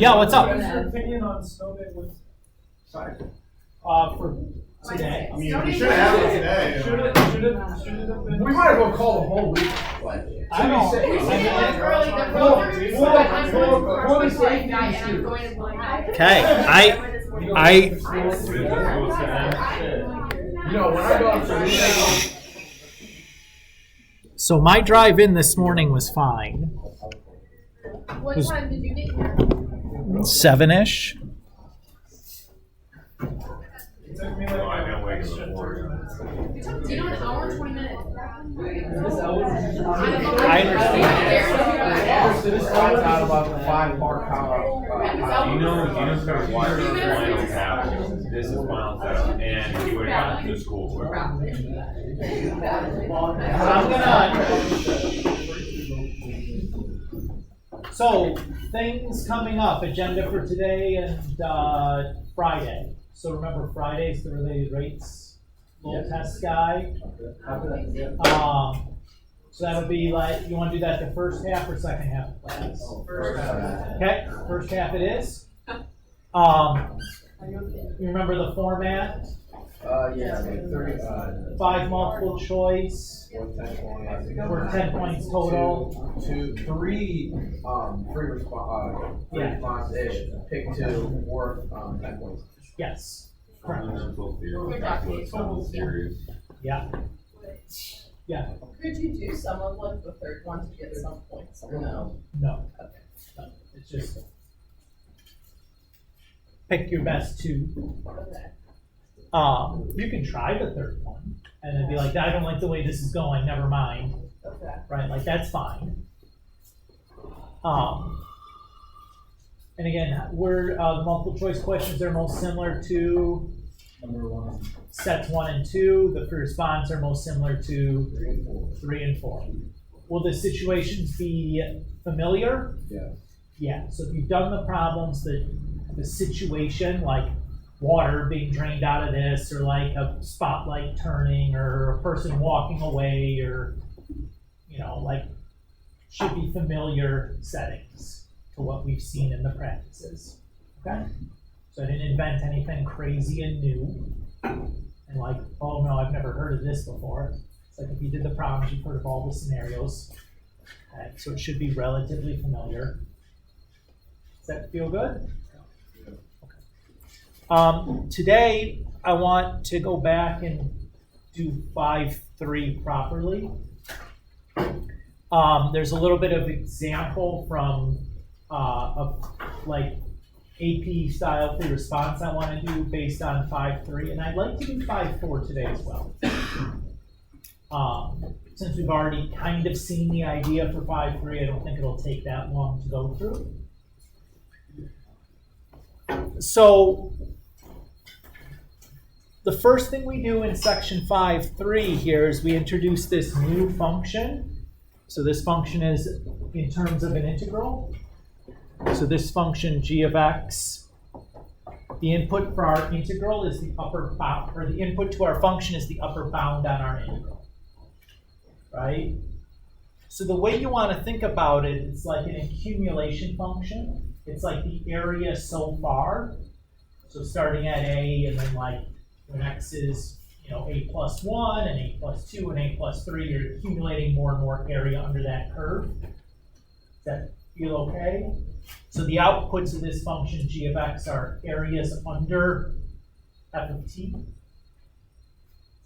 Yeah, what's up? What's your opinion on snow day with side? For today. I mean, we should have it today. Should it have been? We might as well call the whole week. I don't. Okay, When I go out for So my drive in this morning was fine. What time did you get here? 7-ish. It took me like I can't wait till the morning. Do you know an hour and 20 minutes? I understand. this flies out about 5 park hour. You know, kind of why we're going to have this is final setup, and he would have gotten to school quicker. So things coming up, agenda for today and Friday. So remember Friday's the related rates little test guy. So that'll be like, you want to do that the first half or second half of class? Okay, first half it is. You remember the format? Yeah, 30, 5 multiple choice, or 10 points total. 3 free response-ish, pick 2, worth 10 points. Yes, correct. Serious. Yeah. Yeah. Could you do some of like the third one to get some points? Or no? No. No. It's just pick your best 2. Okay. You can try the third one and then be like, I don't like the way this is going, never mind. Okay. Right? Like that's fine. And again, we're the multiple choice questions are most similar to Number 1. sets 1 and 2. The free response are most similar to 3 and 4. Will the situations be familiar? Yeah. Yeah. So if you've done the problems, the situation like water being drained out of this, or like a spotlight turning, or a person walking away, or like should be familiar settings to what we've seen in the practices. Okay? So I didn't invent anything crazy and new. And like, oh no, I've never heard of this before. It's like if you did the problems, you've heard of all the scenarios. Okay? So it should be relatively familiar. Does that feel good? Today, I want to go back and do 5.3 properly. There's a little bit of example from like AP style free response I want to do based on 5.3, and I'd like to do 5.4 today as well. Since we've already kind of seen the idea for 5.3, I don't think it'll take that long to go through. So the first thing we do in section 5.3 here is we introduce this new function. So this function is in terms of an integral. So this function g of x, the input for our integral is the upper bound, or the input to our function is the upper bound on our integral, right? So the way you want to think about it, it's like an accumulation function. It's like the area so far. So starting at a, and then like when x is a plus 1 and a plus 2 and a plus 3, you're accumulating more and more area under that curve. Does that feel okay? So the outputs of this function g of x are areas under f of t. Does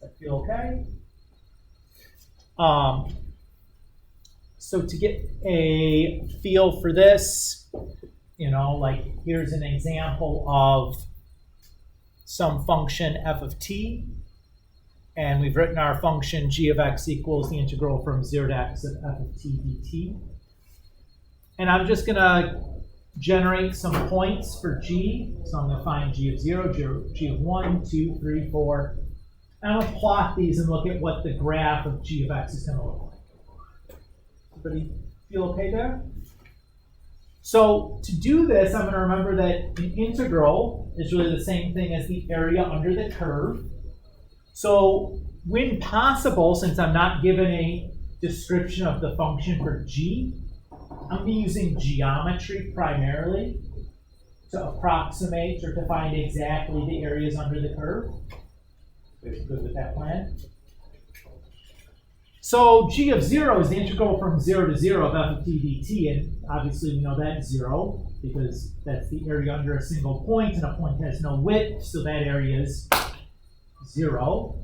that feel okay? So to get a feel for this, like here's an example of some function f of t. And we've written our function g of x equals the integral from 0 to x of f of t dt. And I'm just going to generate some points for g. So I'm going to find g of 0, g of 1, 2, 3, 4. And I'm going to plot these and look at what the graph of g of x is going to look like. Everybody feel okay there? So to do this, I'm going to remember that an integral is really the same thing as the area under the curve. So when possible, since I'm not given a description of the function for g, I'm going to be using geometry primarily to approximate or to find exactly the areas under the curve? Good with that plan? So g of 0 is the integral from 0 to 0 of f of t dt, and obviously we know that's 0 because that's the area under a single point, and a point has no width, so that area is 0.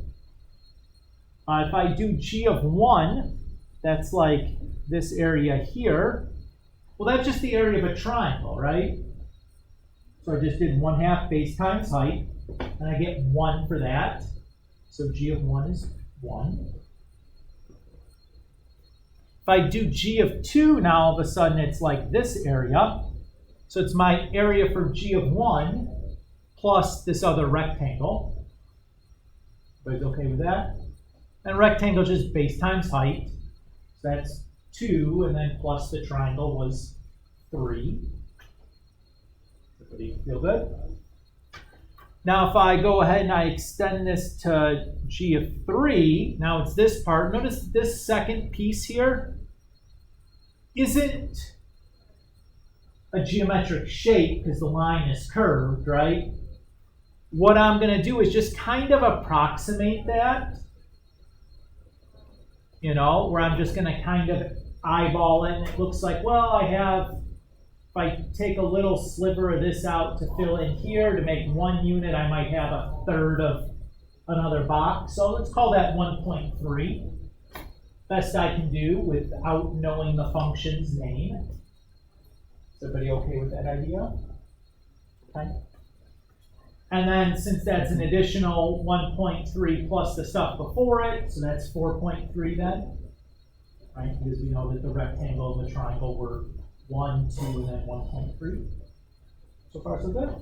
If I do g of 1, that's like this area here. Well, that's just the area of a triangle, right? So I just did 1/2 base times height, and I get 1 for that. So g of 1 is 1. If I do g of 2, now all of a sudden it's like this area. So it's my area for g of 1 plus this other rectangle. Everybody's okay with that? And rectangle is just base times height. So that's 2, and then plus the triangle was 3. Everybody feel good? Now if I go ahead and I extend this to g of 3, now it's this part. Notice this second piece here isn't a geometric shape because the line is curved, right? What I'm going to do is just kind of approximate that, you know, where I'm just going to kind of eyeball it, and it looks like, well, I have, if I take a little sliver of this out to fill in here to make 1 unit, I might have 1/3 of another box. So let's call that 1.3. Best I can do without knowing the function's name. Is everybody okay with that idea? Okay. And then since that's an additional 1.3 plus the stuff before it, so that's 4.3 then, right? Because we know that the rectangle and the triangle were 1, 2, and then 1.3. So far, so good.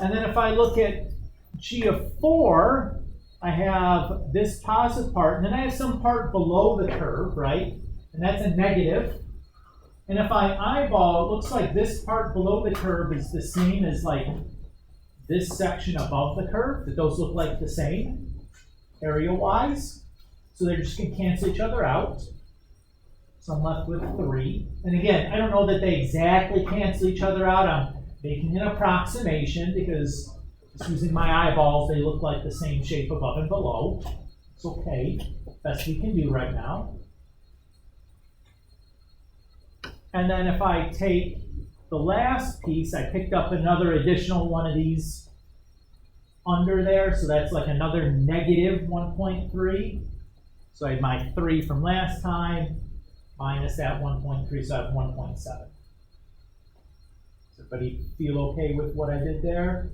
And then if I look at g of 4, I have this positive part, and then I have some part below the curve, right? And that's a negative. And if I eyeball, it looks like this part below the curve is the same as like this section above the curve, that those look like the same area-wise. So they're just going to cancel each other out. So I'm left with 3. And again, I don't know that they exactly cancel each other out. I'm making an approximation because just using my eyeballs, they look like the same shape above and below. It's okay. Best we can do right now. And then if I take the last piece, I picked up another additional one of these under there. So that's like another negative 1.3. So I had my 3 from last time minus that 1.3, so I have 1.7. Does everybody feel okay with what I did there?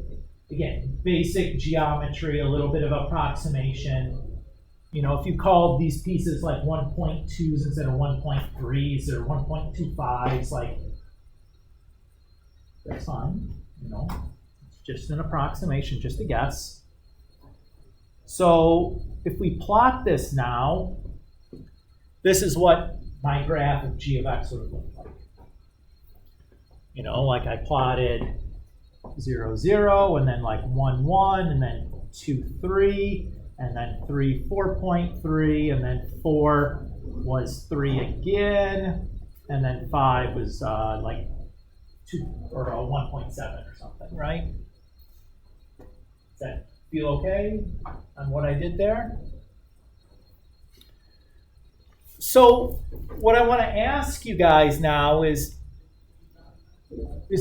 Again, basic geometry, a little bit of approximation. You know, if you called these pieces like 1.2s instead of 1.3s or 1.25s, like, that's fine, you know. It's just an approximation, just a guess. So if we plot this now, this is what my graph of g of x would have looked like. You know, like I plotted 0, 0, and then like 1, 1, and then 2, 3, and then 3, 4.3, and then 4 was 3 again, and then 5 was like 2 or 1.7 or something, right? Does that feel okay on what I did there? So what I want to ask you guys now is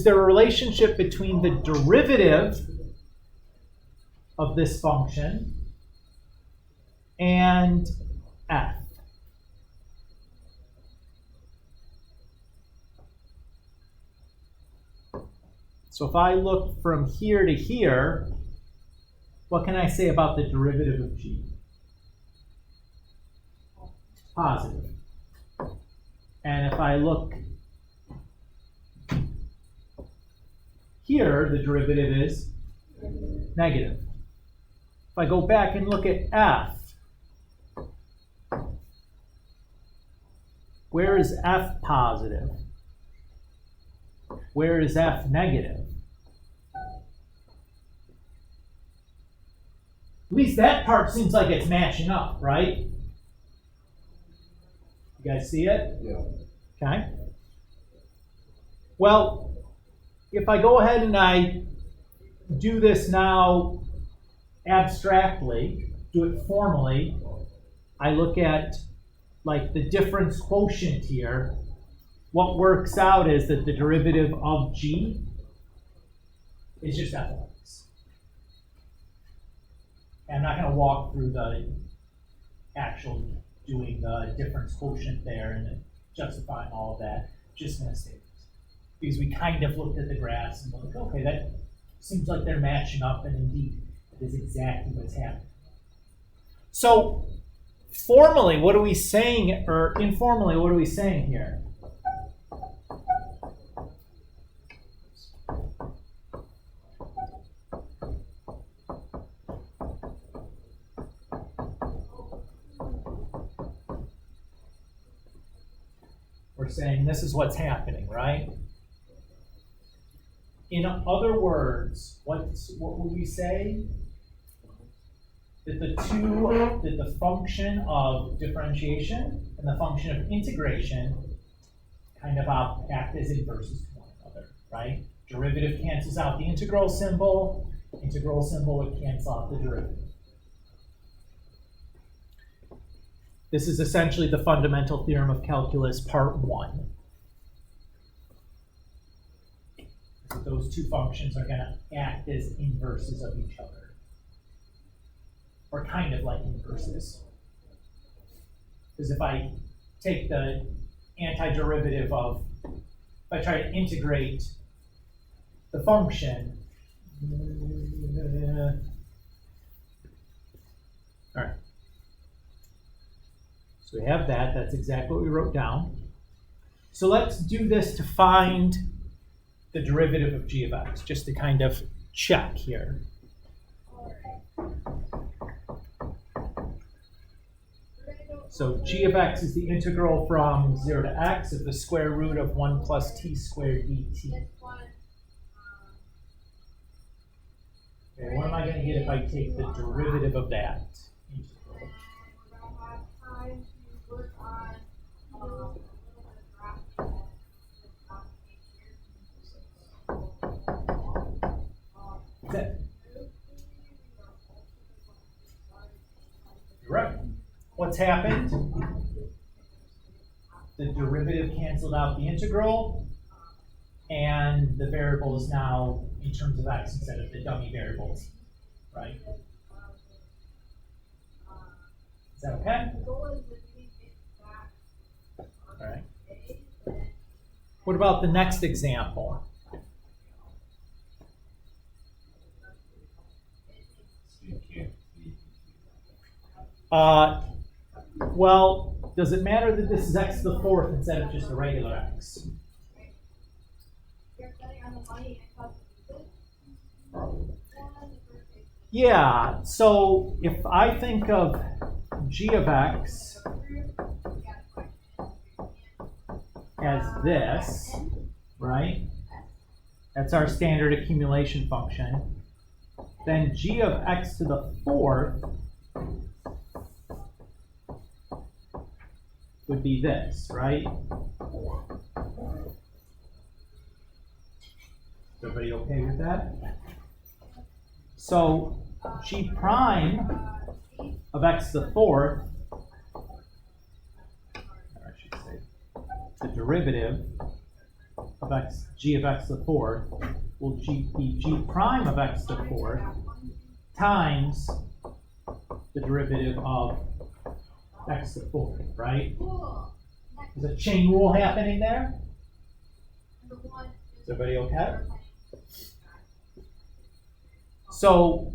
there a relationship between the derivative of this function and f? So if I look from here to here, what can I say about the derivative of g? Positive. And if I look here, the derivative is negative. If I go back and look at f, where is f positive? Where is f negative? At least that part seems like it's matching up, right? You guys see it? Yeah. Okay. Well, if I go ahead and I do this now abstractly, do it formally, I look at like the difference quotient here, what works out is that the derivative of g is just f of x. And I'm not going to walk through the actual doing the difference quotient there and justifying all of that. Just going to say this. Because we kind of looked at the graphs and looked, okay, that seems like they're matching up, and indeed, it is exactly what's happening. So, formally, what are we saying, or informally, what are we saying here? We're saying this is what's happening, right? In other words, what would we say? That the function of differentiation and the function of integration kind of act as inverses to one another, right? Derivative cancels out the integral symbol would cancel out the derivative. This is essentially the fundamental theorem of calculus, part 1. Those two functions are going to act as inverses of each other. Or kind of like inverses. Because if I take the antiderivative of, if I try to integrate the function, all right. So we have that, that's exactly what we wrote down. So let's do this to find the derivative of g of x, just to kind of check here. So g of x is the integral from 0 to x of the square root of 1 plus t squared dt. Okay, what am I going to get if I take the derivative of that integral? You're right. What's happened? The derivative canceled out the integral, and the variable is now in terms of x instead of the dummy variables, right? Is that okay? All right. What about the next example? Well, does it matter that this is x to the 4th instead of just a regular x? Yeah, so if I think of g of x as this, right? That's our standard accumulation function. Then g of x to the 4th would be this, right? Is everybody okay with that? So g prime of x to the 4th, or I should say, the derivative of x, g of x to the 4th will be g prime of x to the 4th times the derivative of x to the 4th, right? Is a chain rule happening there? Is everybody okay? So,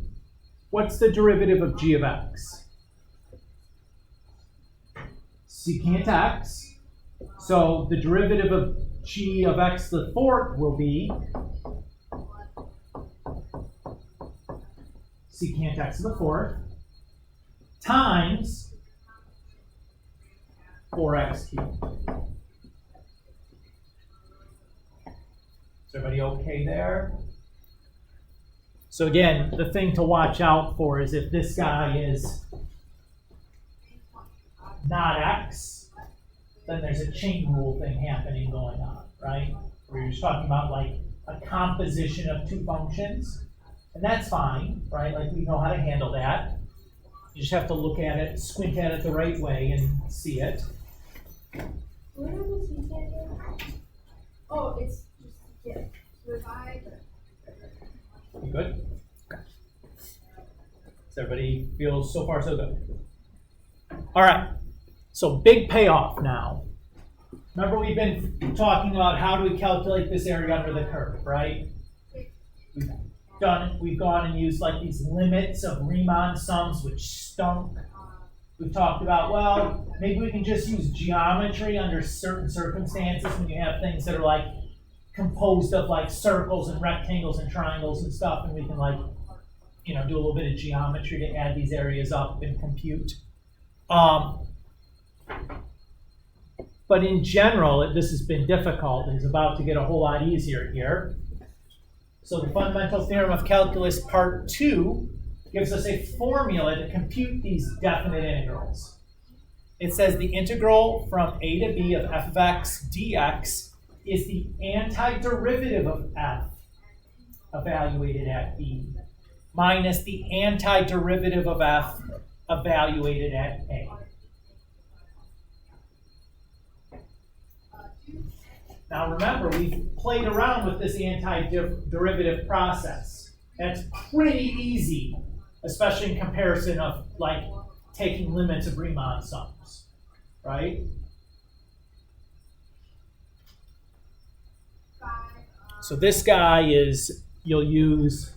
what's the derivative of g of x? Secant x. So, the derivative of g of x to the 4th will be secant x to the 4th times 4x cubed. Is everybody okay there? So again, the thing to watch out for is if this guy is not x, then there's a chain rule thing happening going on, right? Where you're just talking about like a composition of two functions. And that's fine, right? Like we know how to handle that. You just have to look at it, squint at it the right way and see it. Where was he getting? Oh, it's just get revive. You good? Okay. Does everybody feel so far so good? All right. So big payoff now. Remember we've been talking about how do we calculate this area under the curve, right? We've gone and used like these limits of Riemann sums, which stunk. We've talked about, well, maybe we can just use geometry under certain circumstances when you have things that are like composed of like circles and rectangles and triangles and stuff, and we can like, you know, do a little bit of geometry to add these areas up and compute. But in general, this has been difficult. It's about to get a whole lot easier here. So the fundamental theorem of calculus part 2 gives us a formula to compute these definite integrals. It says the integral from a to b of f of x dx is the antiderivative of f evaluated at b minus the antiderivative of f evaluated at a. Now remember, we've played around with this antiderivative process. That's pretty easy, especially in comparison of like taking limits of Riemann sums, right? So this guy is, you'll use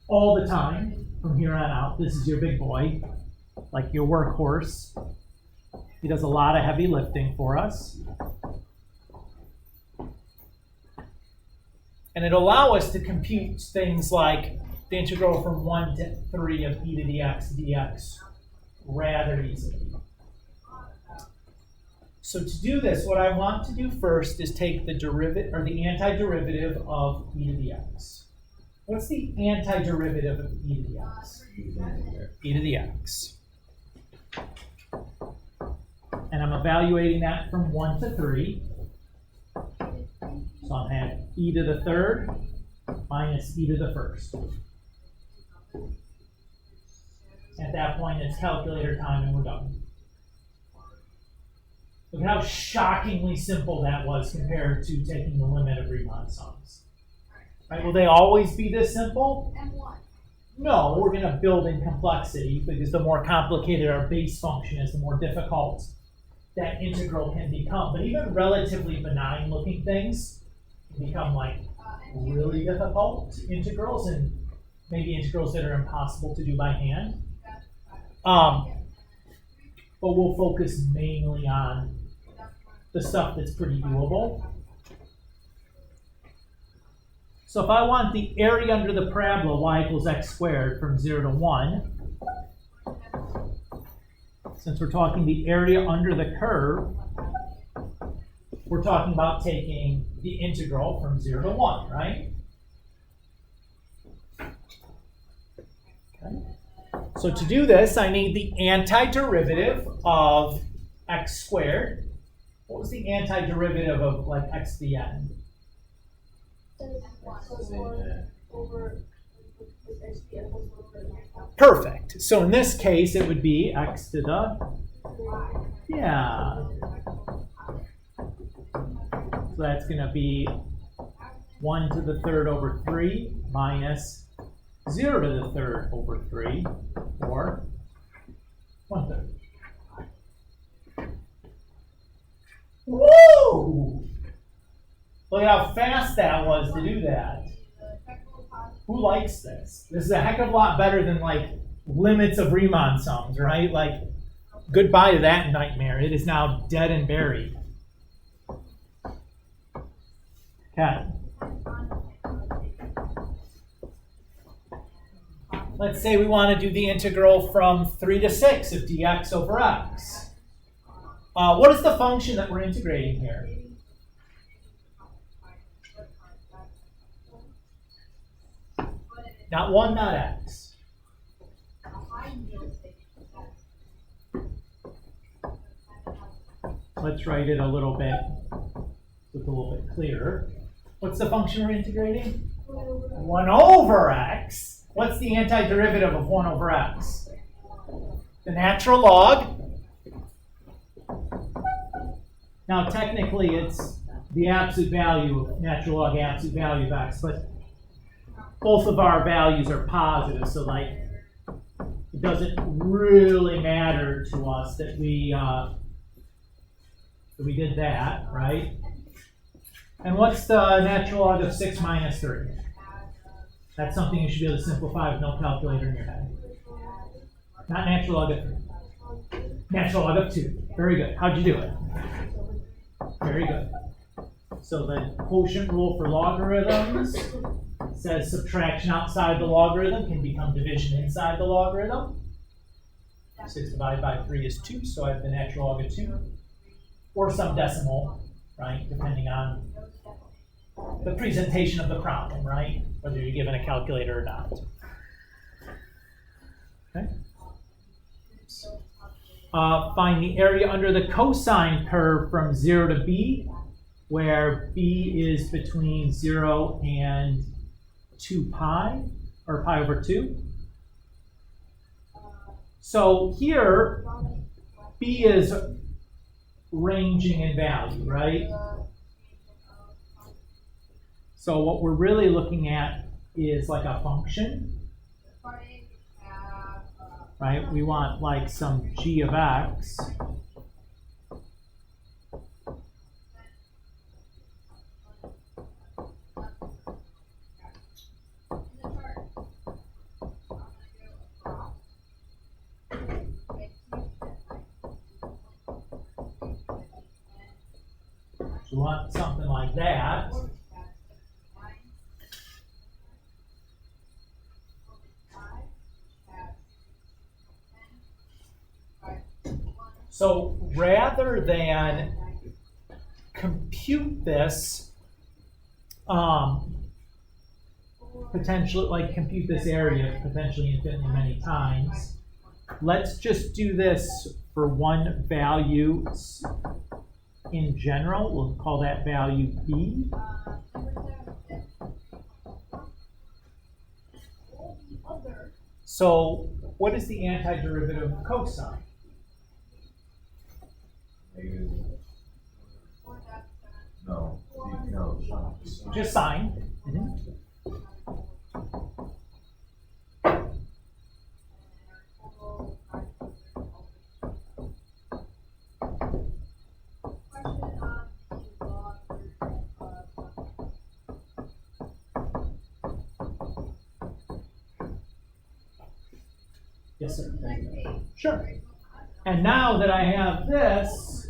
all the time from here on out. This is your big boy, like your workhorse. He does a lot of heavy lifting for us. And it'll allow us to compute things like the integral from 1 to 3 of e to the x dx rather easily. So to do this, what I want to do first is take the derivative or the antiderivative of e to the x. What's the antiderivative of e to the x? E to the x. And I'm evaluating that from 1 to 3. So I'm going to have e to the third minus e to the first. At that point, it's calculator time and we're done. Look at how shockingly simple that was compared to taking the limit of Riemann sums. Right? Will they always be this simple? No, we're going to build in complexity because the more complicated our base function is, the more difficult that integral can become. But even relatively benign looking things can become like really difficult integrals, and maybe integrals that are impossible to do by hand. But we'll focus mainly on the stuff that's pretty doable. So if I want the area under the parabola y equals x squared from 0 to 1, since we're talking the area under the curve, we're talking about taking the integral from 0 to 1, right? Okay. So to do this, I need the antiderivative of x squared. What was the antiderivative of like x to the n? Perfect. So in this case, it would be x to the, yeah. So that's going to be 1 to the third over 3 minus 0 to the third over 3, or 1/3. Woo! Look at how fast that was to do that. Who likes this? This is a heck of a lot better than like limits of Riemann sums, right? Like, goodbye to that nightmare. It is now dead and buried. Okay. Let's say we want to do the integral from 3 to 6 of dx over x. What is the function that we're integrating here? Not 1, not x. Let's write it a little bit, so it's a little bit clearer. What's the function we're integrating? 1 over x. What's the antiderivative of 1 over x? The natural log. Now, technically, it's the absolute value of natural log absolute value of x, but both of our values are positive, so like it doesn't really matter to us that we did that, right? And what's the natural log of 6 minus 3? That's something you should be able to simplify with no calculator in your head. Not natural log of 3. Natural log of 2. Very good. How'd you do it? Very good. So the quotient rule for logarithms says subtraction outside the logarithm can become division inside the logarithm. 6 divided by 3 is 2, so I have the natural log of 2. Or some decimal, right, depending on the presentation of the problem, right? Whether you're given a calculator or not. Okay. Find the area under the cosine curve from 0 to b, where b is between 0 and 2 pi, or pi over 2. So here, b is ranging in value, right? So what we're really looking at is like a function, right? We want like some g of x. So we want something like that. So rather than compute this, potentially, like compute this area potentially infinitely many times, let's just do this for one value in general. We'll call that value b. So what is the antiderivative of cosine? No, Just sine. Yes, sir. Sure. And now that I have this,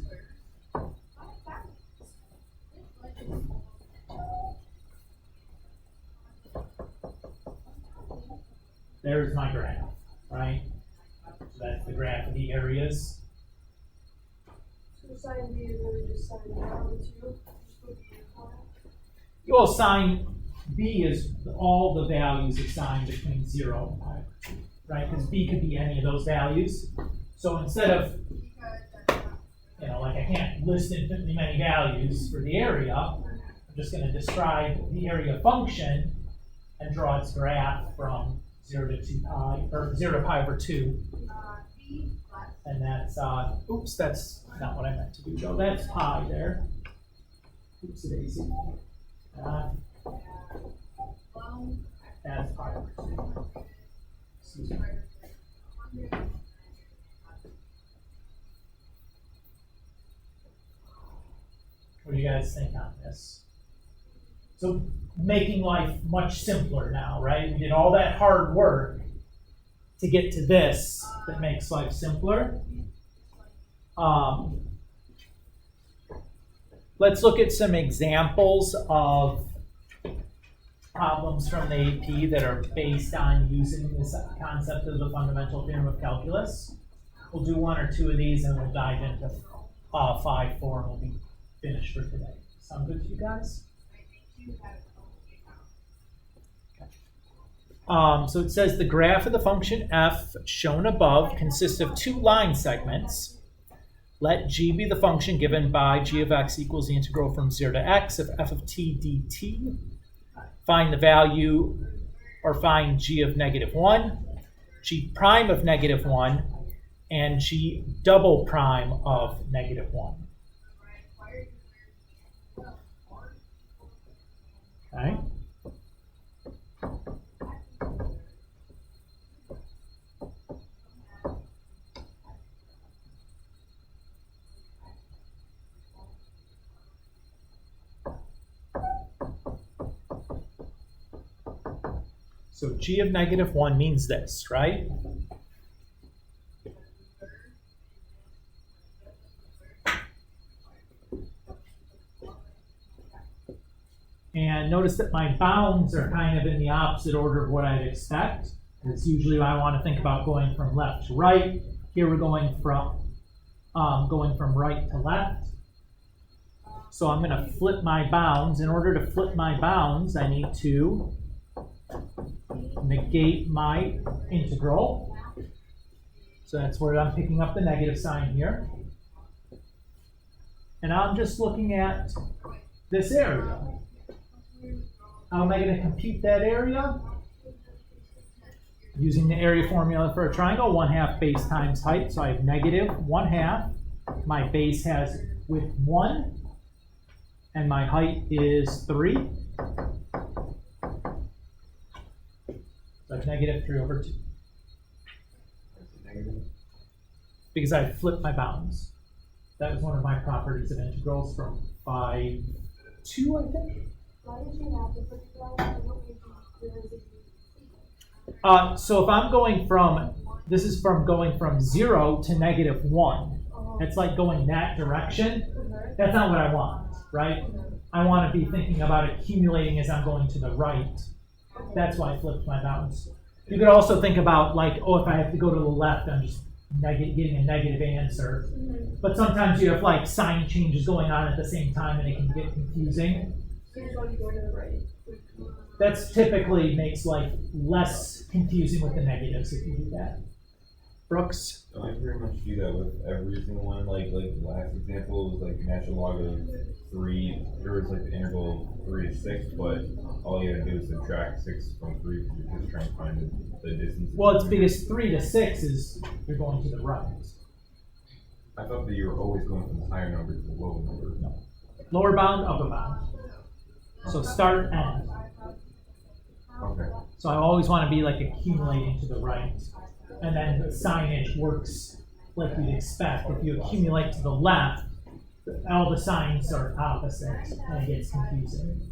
there's my graph, right? So that's the graph of the areas. So sine B is really just sine down too. Well, sine b is all the values assigned between 0 and pi over 2, right? Because b could be any of those values. So instead of, like I can't list infinitely many values for the area, I'm just going to describe the area function and draw its graph from 0 to 2 pi, or 0 to pi over 2. And that's, oops, that's not what I meant to do, Joe. That's pi there. Oops, daisy. That's pi over 2. Excuse me. What do you guys think on this? So making life much simpler now, right? We did all that hard work to get to this that makes life simpler. Let's look at some examples of problems from the AP that are based on using this concept of the fundamental theorem of calculus. We'll do 1 or 2 of these and we'll dive into 5, 4, and we'll be finished for today. Sound good to you guys? So it says the graph of the function f shown above consists of 2 line segments Let g be the function given by g of x equals the integral from 0 to x of f of t dt. Find the value, or find g of -1, g prime of -1, and g double prime of -1. Okay. So g of -1 means this, right? And notice that my bounds are kind of in the opposite order of what I'd expect. It's usually I want to think about going from left to right. Here we're going from right to left. So I'm going to flip my bounds. In order to flip my bounds, I need to negate my integral. So that's where I'm picking up the negative sign here. And I'm just looking at this area. How am I going to compute that area? Using the area formula for a triangle, 1/2 base times height. So I have -1/2. My base has width 1, and my height is 3. So I have -3/2. Because I flipped my bounds. That was one of my properties of integrals from 5-2, I think. Why did you have to put it down? So if I'm going from, this is from going from 0 to -1. It's like going that direction. That's not what I want, right? I want to be thinking about accumulating as I'm going to the right. That's why I flipped my bounds. You could also think about like, oh, if I have to go to the left, I'm just getting a negative answer. But sometimes you have like sign changes going on at the same time and it can get confusing. Here's why you go to the right. That's typically makes life less confusing with the negatives if you do that. Brooks? I pretty much do that with every single one. Like the last example was like natural log of 3. There was like the interval 3 to 6, but all you gotta do is subtract 6 from 3 because you're just trying to find the distance. Well, it's because 3 to 6 is you're going to the right. I thought that you were always going from the higher number to the lower number. No. Lower bound, upper bound. So start, end. Okay. So I always want to be like accumulating to the right. And then the signage works like you'd expect. If you accumulate to the left, all the signs are opposite and it gets confusing.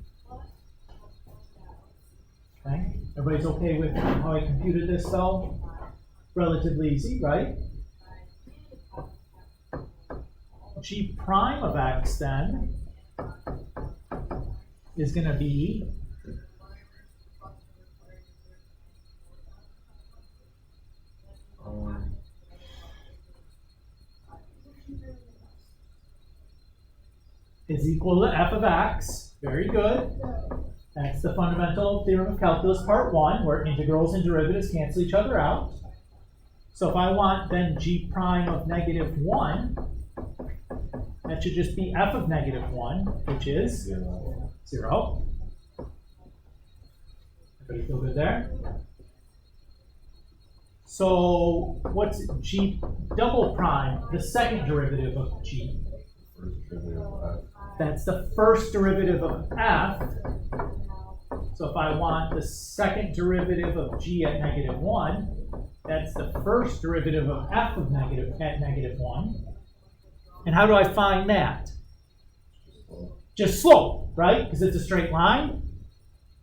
Okay? Everybody's okay with how I computed this though? Relatively easy, right? G prime of x then is going to be is equal to f of x. Very good. That's the fundamental theorem of calculus part 1, where integrals and derivatives cancel each other out. So if I want then g prime of -1, that should just be f of -1, which is 0. Everybody feel good there? So what's g double prime, the second derivative of g? First derivative of f. That's the first derivative of f. So if I want the second derivative of g at -1, that's the first derivative of f of at -1. And how do I find that? Just slope, right? Because it's a straight line.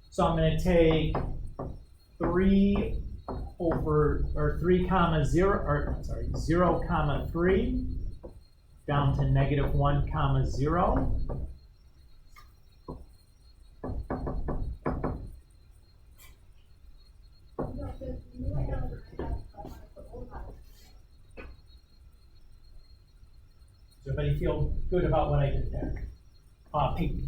So I'm going to take 3 comma 0 comma 3 down to -1 comma 0. Does everybody feel good about what I did there? Pete.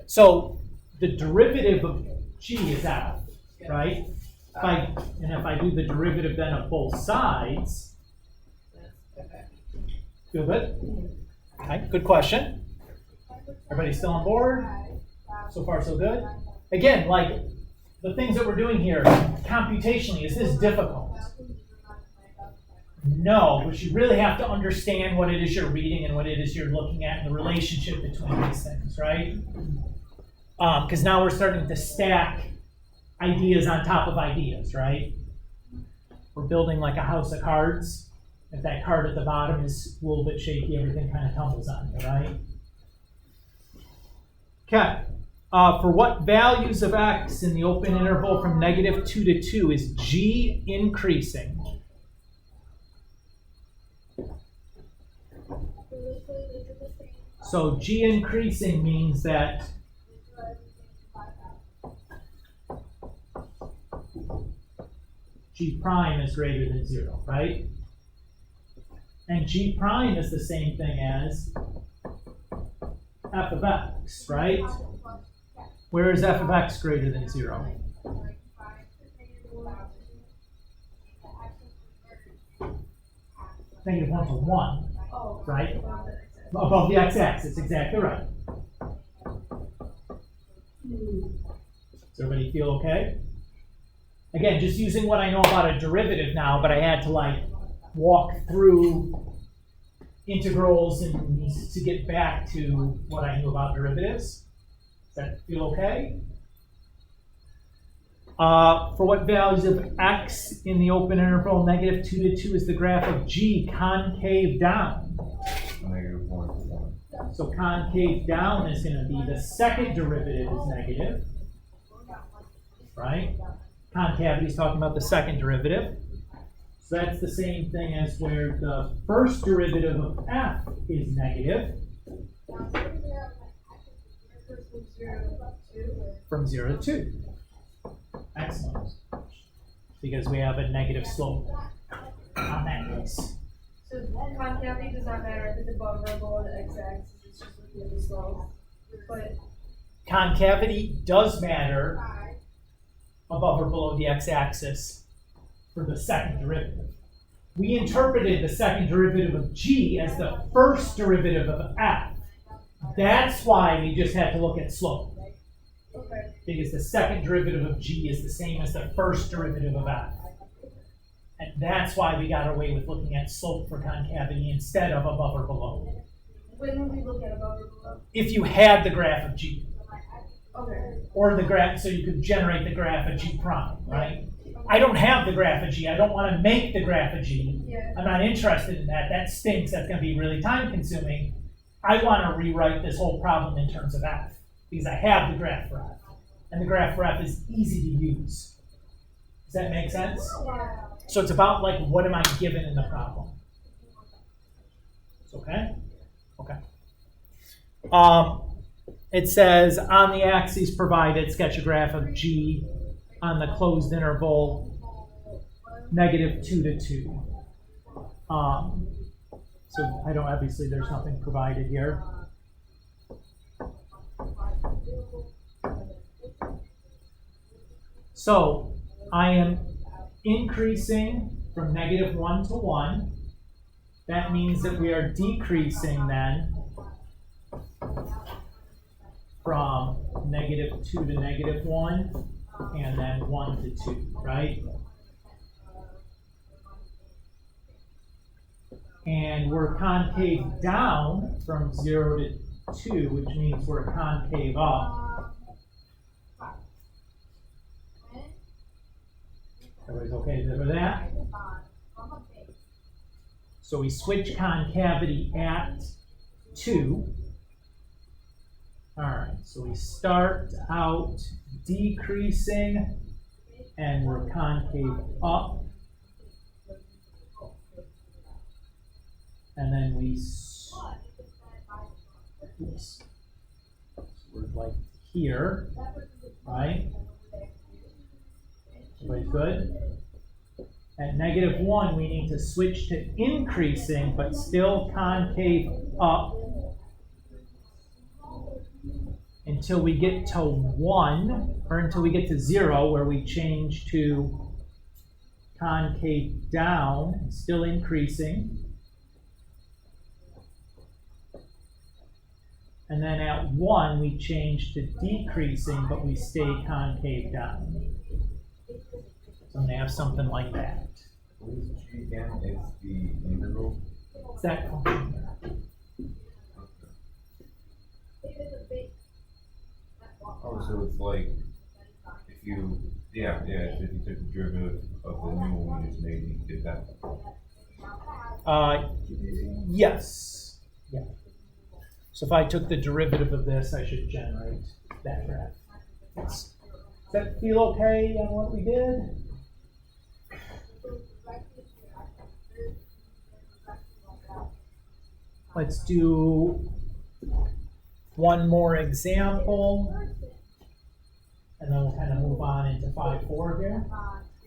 So the derivative of g is f, right? if I do the derivative then of both sides, Okay. feel good? Okay, good question. Everybody still on board? So far, so good? Again, like, the things that we're doing here, computationally, is this difficult? No, but you really have to understand what it is you're reading and what it is you're looking at and the relationship between these things, right? Because now we're starting to stack ideas on top of ideas, right? We're building like a house of cards. If that card at the bottom is a little bit shaky, everything kind of tumbles on you, right? Okay. For what values of x in the open interval from -2 to 2 is g increasing? So g increasing means that g prime is greater than 0, right? And g prime is the same thing as f of x, right? Where is f of x greater than 0? -1 to 1, right? Above the x-axis, exactly right. Does everybody feel okay? Again, just using what I know about a derivative now, but I had to like walk through integrals and to get back to what I knew about derivatives. Does that feel okay? For what values of x in the open interval -2 to 2 is the graph of g concave down? -1 to 1. So concave down is going to be the second derivative is negative, right? Concavity is talking about the second derivative. So that's the same thing as where the first derivative of f is negative. From 0 to 2. Excellent. Because we have a negative slope on that case. So concavity does not matter if it's above or below the x-axis, it's just looking at the slope. But Concavity does matter above or below the x-axis for the second derivative. We interpreted the second derivative of g as the first derivative of f. That's why we just had to look at slope. okay. Because the second derivative of g is the same as the first derivative of f. And that's why we got away with looking at slope for concavity instead of above or below. When would we look at above or below? If you had the graph of g, Okay. or the graph, so you could generate the graph of g prime, right? I don't have the graph of g. I don't want to make the graph of g. Yeah. I'm not interested in that. That stinks. That's going to be really time consuming. I want to rewrite this whole problem in terms of f because I have the graph for f. And the graph for f is easy to use. Does that make sense? Yeah. So it's about like, what am I given in the problem? It's okay? Okay. It says, on the axes provided, sketch a graph of g on the closed interval -2 to 2. So I don't, obviously there's nothing provided here. So I am increasing from -1 to 1. That means that we are decreasing then from -2 to -1 and then 1 to 2, right? And we're concave down from 0 to 2, which means we're concave up. Everybody's okay with that? So we switch concavity at 2. All right, so we start out decreasing and we're concave up. And then oops. So we're like here, right? Everybody's good? At -1, we need to switch to increasing, but still concave up until we get to 1, or until we get to 0, where we change to concave down, still increasing. And then at 1, we change to decreasing, but we stay concave down. So I'm going to have something like that. What is G again? It's the integral. It's that function there. Oh, so it's like if you, if you took the derivative of the new one we just made, you did that. Yes. Yeah. So if I took the derivative of this, I should generate that graph. Does that feel okay on what we did? Let's do one more example, and then we'll kind of move on into 5.4 here.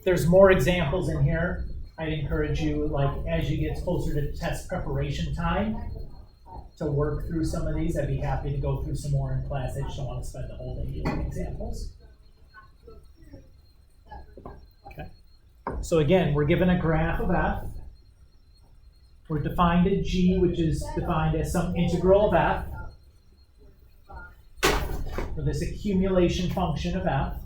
There's more examples in here. I'd encourage you, like, as you get closer to test preparation time, to work through some of these. I'd be happy to go through some more in class. I just don't want to spend the whole day doing examples. Okay. So again, we're given a graph of f. We're defined at g, which is defined as some integral of f, for this accumulation function of f.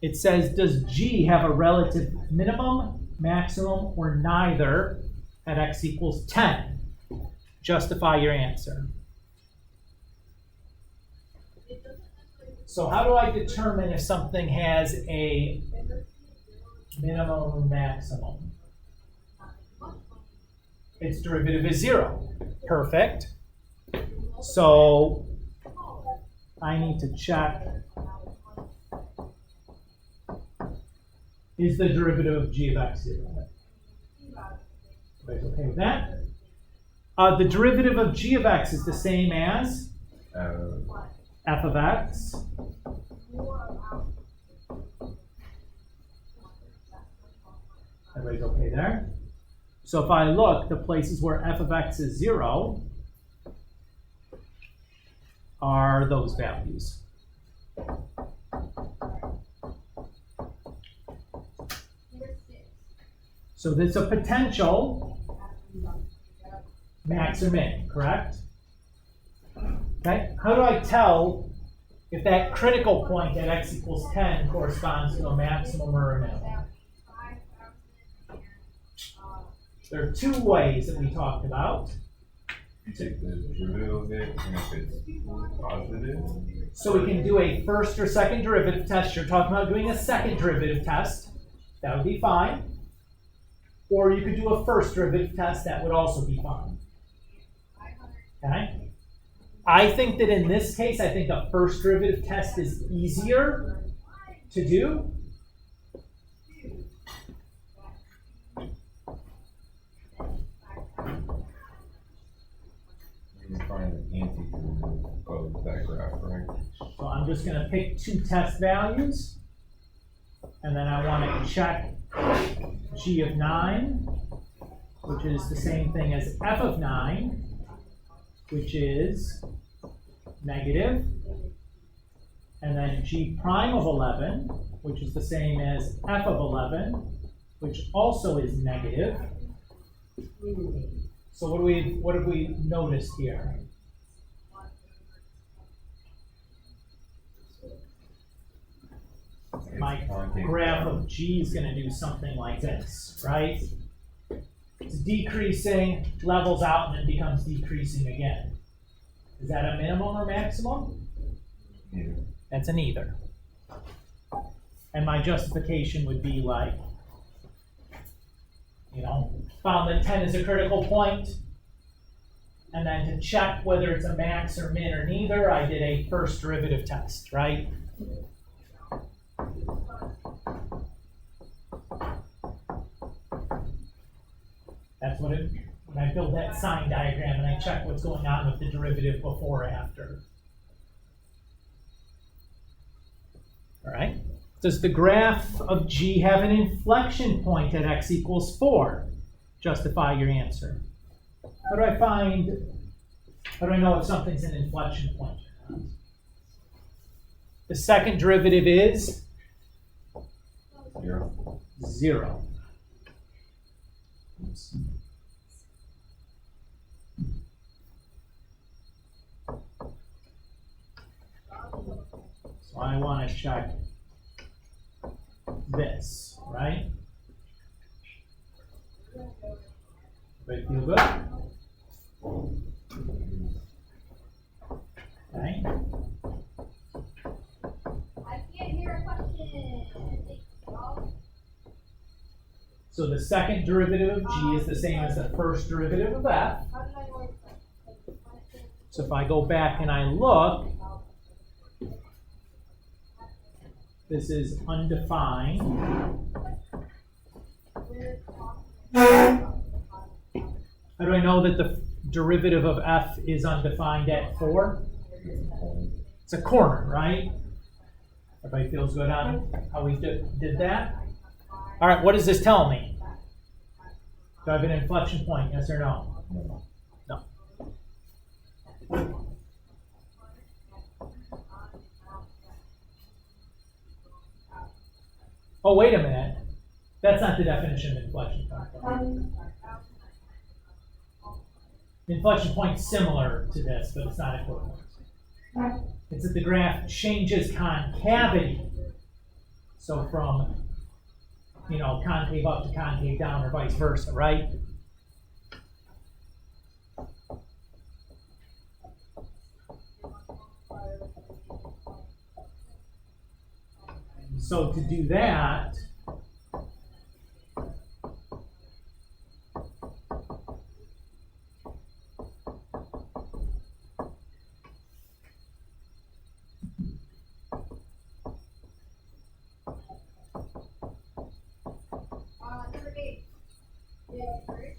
It says, does g have a relative minimum, maximum, or neither at x equals 10? Justify your answer. So how do I determine if something has a minimum or maximum? Its derivative is 0. Perfect. So I need to check, is the derivative of g of x 0? Everybody's okay with that? The derivative of g of x is the same as f of x everybody's okay there? So if I look, the places where f of x is 0 are those values. So there's a potential max or min, correct? Okay, how do I tell if that critical point at x equals 10 corresponds to a maximum or a minimum? There are 2 ways that we talked about. You take the derivative of it, and if it's positive. So we can do a first or second derivative test. You're talking about doing a second derivative test. That would be fine. Or you could do a first derivative test. That would also be fine. Okay? I think that in this case, I think a first derivative test is easier to do. You find the antiderivative of that graph, right? So I'm just going to pick 2 test values. And then I want to check g of 9, which is the same thing as f of 9, which is negative. And then g prime of 11, which is the same as f of 11, which also is negative. So what have we noticed here? My graph of g is going to do something like this, right? It's decreasing, levels out, and then becomes decreasing again. Is that a minimum or maximum? Neither. That's an either. And my justification would be like, found that 10 is a critical point, and then to check whether it's a max or min or neither, I did a first derivative test, right? That's what when I build that sign diagram and I check what's going on with the derivative before or after. All right. Does the graph of g have an inflection point at x equals 4? Justify your answer. How do I know if something's an inflection point or not? The second derivative is 0. 0. Oops. So I want to check this, right? Everybody feel good? Okay. I can't hear a question. So the second derivative of g is the same as the first derivative of f. How did I know it's So if I go back and I look, this is undefined. How do I know that the derivative of f is undefined at 4? It's a corner, right? Everybody feels good on how we did that? All right, what does this tell me? Do I have an inflection point, yes or no? No. Oh, wait a minute. That's not the definition of inflection point. Inflection point's similar to this, but it's not equivalent. It's that the graph changes concavity. So from, concave up to concave down or vice versa, right? So to do that, number 8. Yeah, right?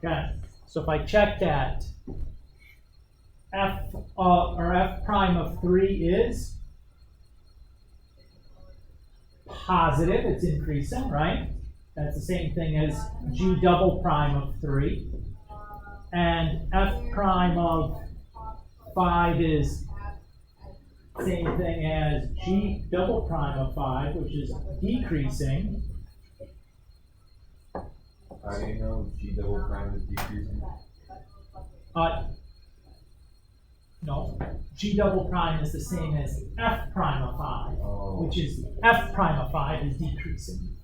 okay, so if I check that, f prime of 3 is positive, it's increasing, right? That's the same thing as g double prime of 3. And f prime of 5 is same thing as g double prime of 5, which is decreasing. How do you know G double prime is decreasing? No, g double prime is the same as f prime of 5, Oh. which is f prime of 5 is decreasing.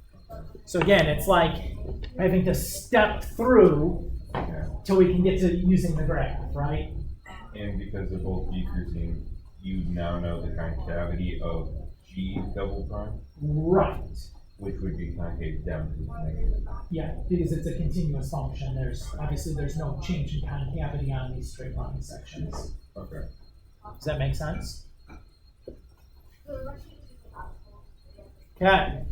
So again, it's like having to step through Yeah. till we can get to using the graph, right? And because they're both decreasing, you now know the concavity of G double prime, Right. which would be concave down to the negative. Yeah, because it's a continuous function. There's no change in concavity on these straight line sections. Okay. Does that make sense? Okay.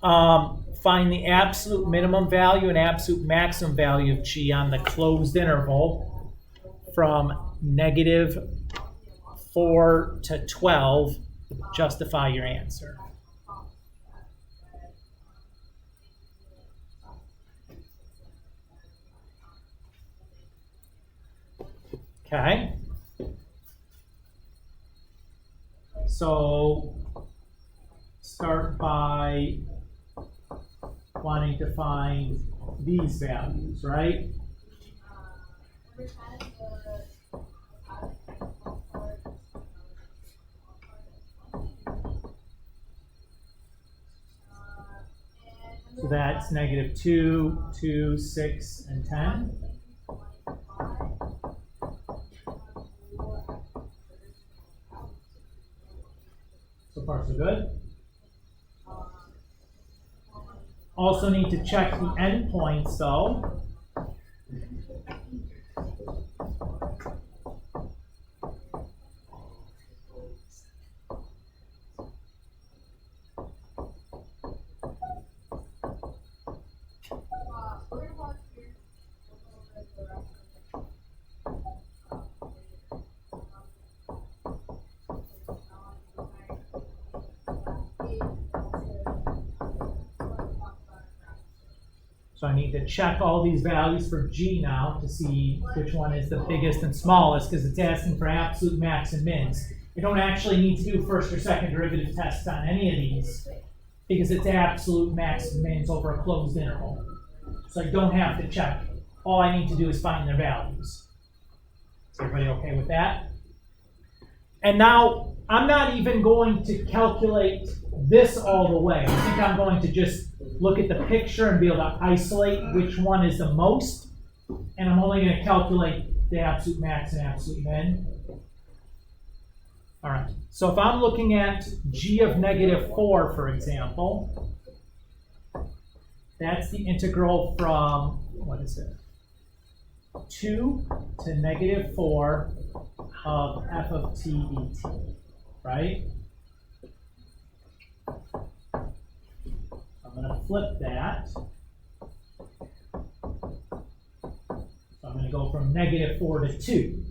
Find the absolute minimum value and absolute maximum value of chi on the closed interval from -4 to 12. Justify your answer. Okay. So start by wanting to find these values, right? Number 10 is So that's -2, 2, 6, and 10. So far, so good. Also need to check the endpoints, though. So I need to check all these values for g now to see which one is the biggest and smallest, because it's asking for absolute max and mins. You don't actually need to do first or second derivative tests on any of these, because it's absolute max and mins over a closed interval. So I don't have to check. All I need to do is find their values. Is everybody okay with that? And now, I'm not even going to calculate this all the way. I think I'm going to just look at the picture and be able to isolate which one is the most. And I'm only going to calculate the absolute max and absolute min. All right, so if I'm looking at g of -4, for example, that's the integral from, what is it, 2 to -4 of f of t dt, right? I'm going to flip that. So I'm going to go from -4 to 2.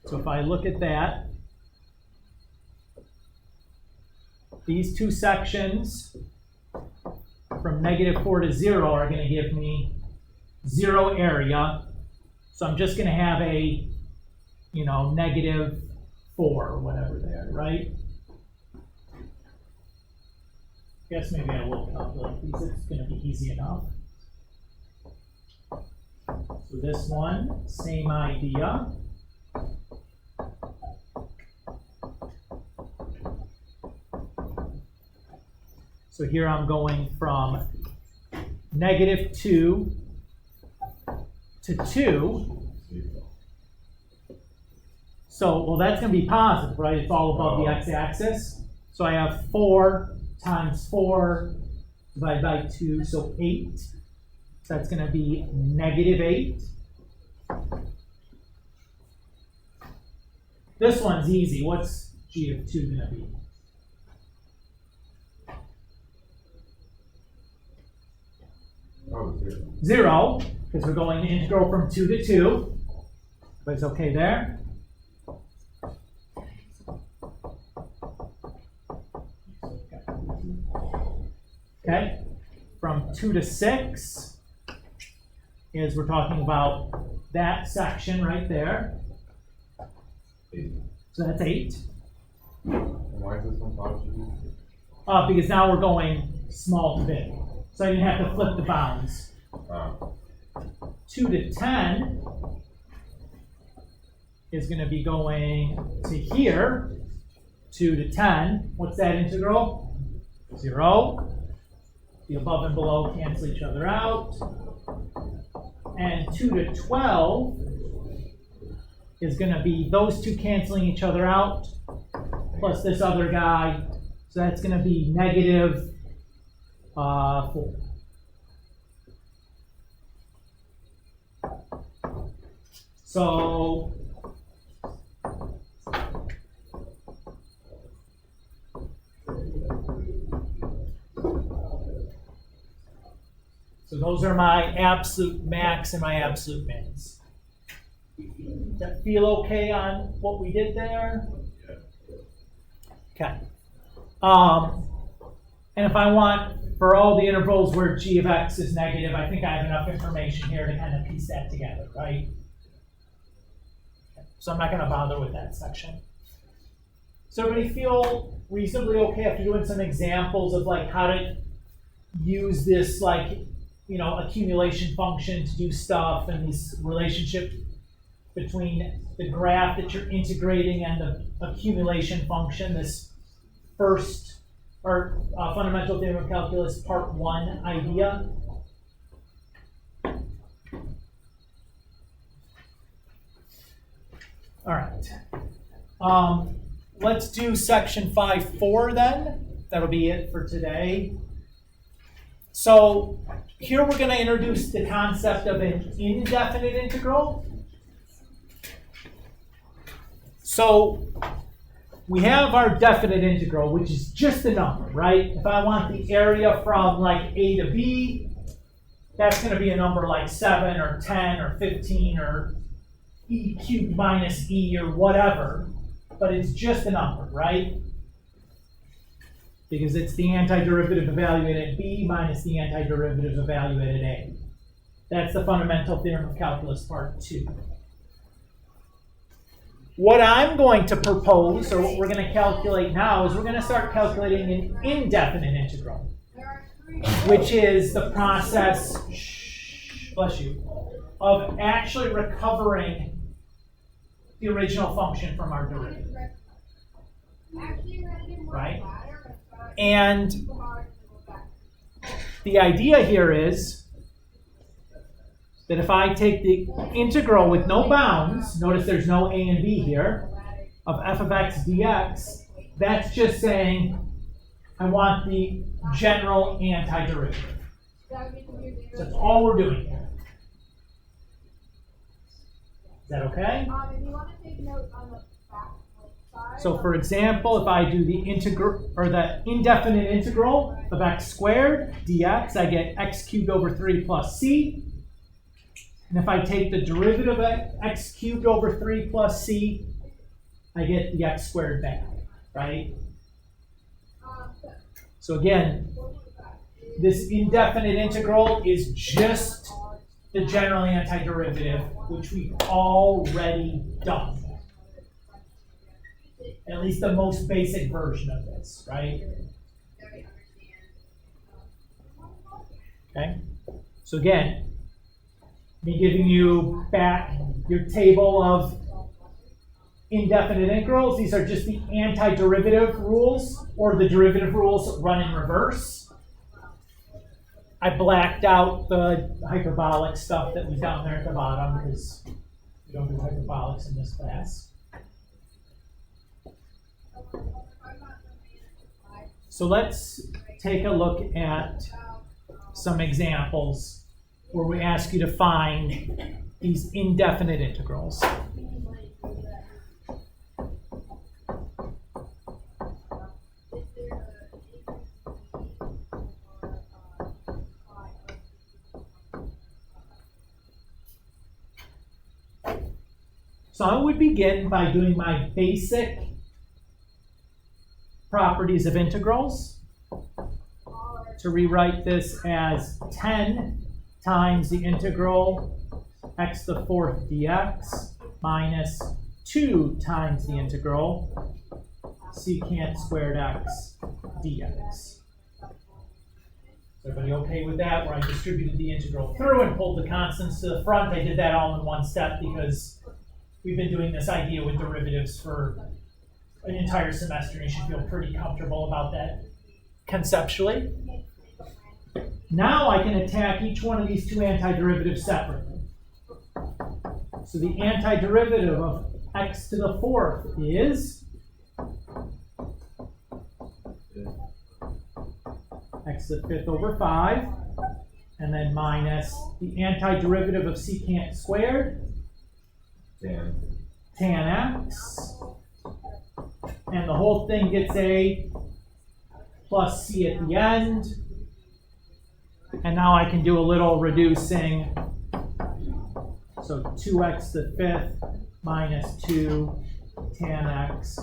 So if I look at that, these two sections from -4 to 0 are going to give me 0 area. So I'm just going to have a, -4 or whatever there, right? Guess maybe I will calculate these. It's going to be easy enough. So this one, same idea. So here I'm going from -2 to 2. So, well, that's going to be positive, right? It's all above the x-axis. So I have 4 times 4 divided by 2, so 8. So that's going to be -8. This one's easy. What's g of 2 going to be? Oh, 0. 0, because we're going to integral from 2 to 2. Everybody's okay there? Okay, from 2 to 6 is we're talking about that section right there. 8. So that's 8. And why is this one positive? Because now we're going small to big. So I didn't have to flip the bounds. 2 to 10 is going to be going to here. 2 to 10. What's that integral? 0. The above and below cancel each other out. And 2 to 12 is going to be those two canceling each other out, plus this other guy. So that's going to be -4. So those are my absolute max and my absolute mins. Does that feel okay on what we did there? Okay. And if I want, for all the intervals where g of x is negative, I think I have enough information here to kind of piece that together, right? Okay. So I'm not going to bother with that section. So everybody feel reasonably okay after doing some examples of like how to use this accumulation function to do stuff, and this relationship between the graph that you're integrating and the accumulation function, this first or fundamental theorem of calculus part 1 idea. All right. Let's do section 5.4 then. That'll be it for today. So here we're going to introduce the concept of an indefinite integral. So we have our definite integral, which is just a number, right? If I want the area from like A to B, that's going to be a number like 7 or 10 or 15 or e cubed minus e or whatever, but it's just a number, right? because it's the antiderivative evaluated at B minus the antiderivative evaluated at A. That's the fundamental theorem of calculus part 2. What I'm going to propose, or what we're going to calculate now, is we're going to start calculating an indefinite integral, which is the process, bless you, of actually recovering the original function from our derivative, right? And the idea here is that if I take the integral with no bounds, notice there's no a and b here, of f of x dx, that's just saying I want the general antiderivative. So that's all we're doing here. Is that okay? If you want to take note on the back side. So for example, if I do the integral or the indefinite integral of x squared dx, I get x cubed over 3 plus c. And if I take the derivative of x cubed over 3 plus c, I get the x squared back, right? So again, this indefinite integral is just the general antiderivative, which we've already done. At least the most basic version of this, right? Okay, so again, me giving you back your table of indefinite integrals. These are just the antiderivative rules, or the derivative rules run in reverse. I blacked out the hyperbolic stuff that was down there at the bottom because we don't do hyperbolics in this class. So let's take a look at some examples where we ask you to find these indefinite integrals. So I would begin by doing my basic properties of integrals to rewrite this as 10 times the integral x to the 4th dx minus 2 times the integral secant squared x dx. Is everybody okay with that? Where I distributed the integral through and pulled the constants to the front. I did that all in one step because we've been doing this idea with derivatives for an entire semester, and you should feel pretty comfortable about that conceptually. Now I can attack each one of these two antiderivatives separately. So the antiderivative of x to the 4th is x to the 5th over 5, and then minus the antiderivative of secant squared, tan x, and the whole thing gets a plus c at the end. And now I can do a little reducing. So 2x to the 5th minus 2 tan x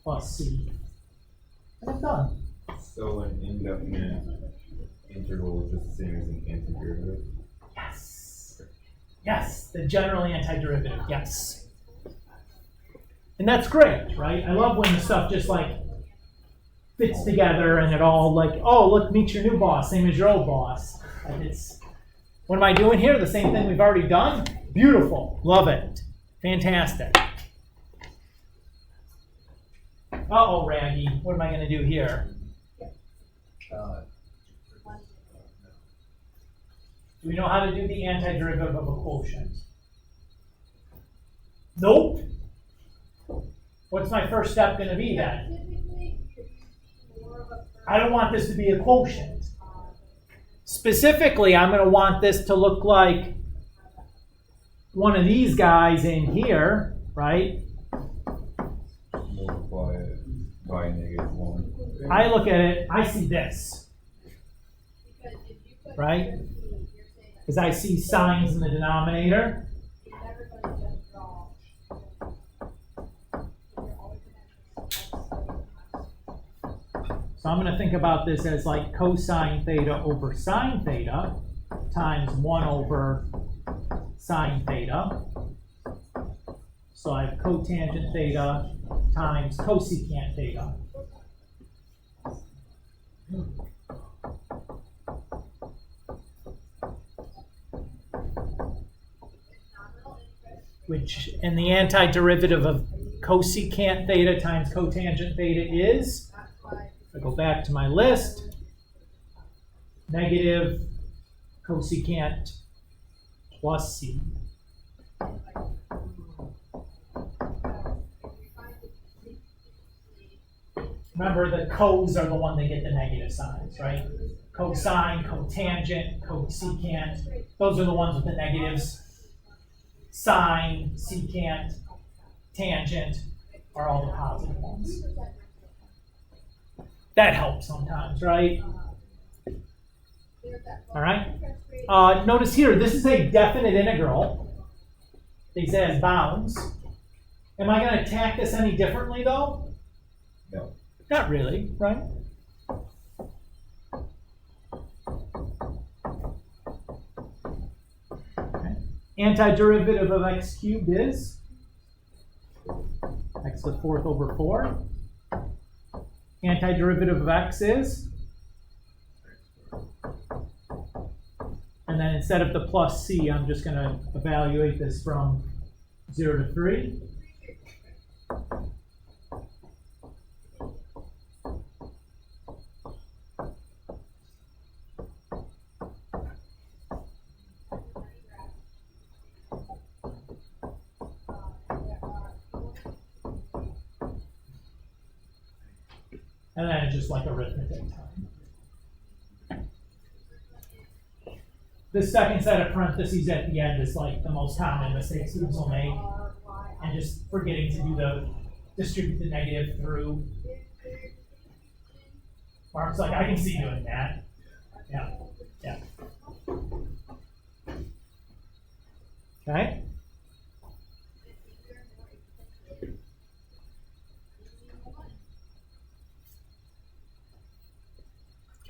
plus c. And I'm done. So an indefinite integral is just the same as an antiderivative? Yes. Yes, the general antiderivative, yes. And that's great, right? I love when the stuff just like fits together and it all like, oh, look, meet your new boss, same as your old boss. Like it's, what am I doing here? The same thing we've already done? Beautiful. Love it. Fantastic. Uh-oh, Raggy. What am I going to do here? Do we know how to do the antiderivative of a quotient? Nope. What's my first step going to be then? I don't want this to be a quotient. Specifically, I'm going to want this to look like one of these guys in here, right? Multiply it by -1. I look at it, I see this, right? Because I see signs in the denominator. So I'm going to think about this as like cosine theta over sine theta times 1 over sine theta. So I have cotangent theta times cosecant theta. Which, and the antiderivative of cosecant theta times cotangent theta is, if I go back to my list, negative cosecant plus c. Remember, the cos are the one that get the negative signs, right? Cosine, cotangent, cosecant, those are the ones with the negatives. Sine, secant, tangent are all the positive ones. That helps sometimes, right? All right. Notice here, this is a definite integral. These has bounds. Am I going to attack this any differently, though? No. Not really, right? Okay. Antiderivative of x cubed is x to the 4th over 4. Antiderivative of x is, and then instead of the plus c, I'm just going to evaluate this from 0 to 3. And then it's just like arithmetic time. The second set of parentheses at the end is like the most common mistake students will make. And just forgetting to do the distribute the negative through. Mark's like, I can see you doing that. Yeah. Yeah. Okay.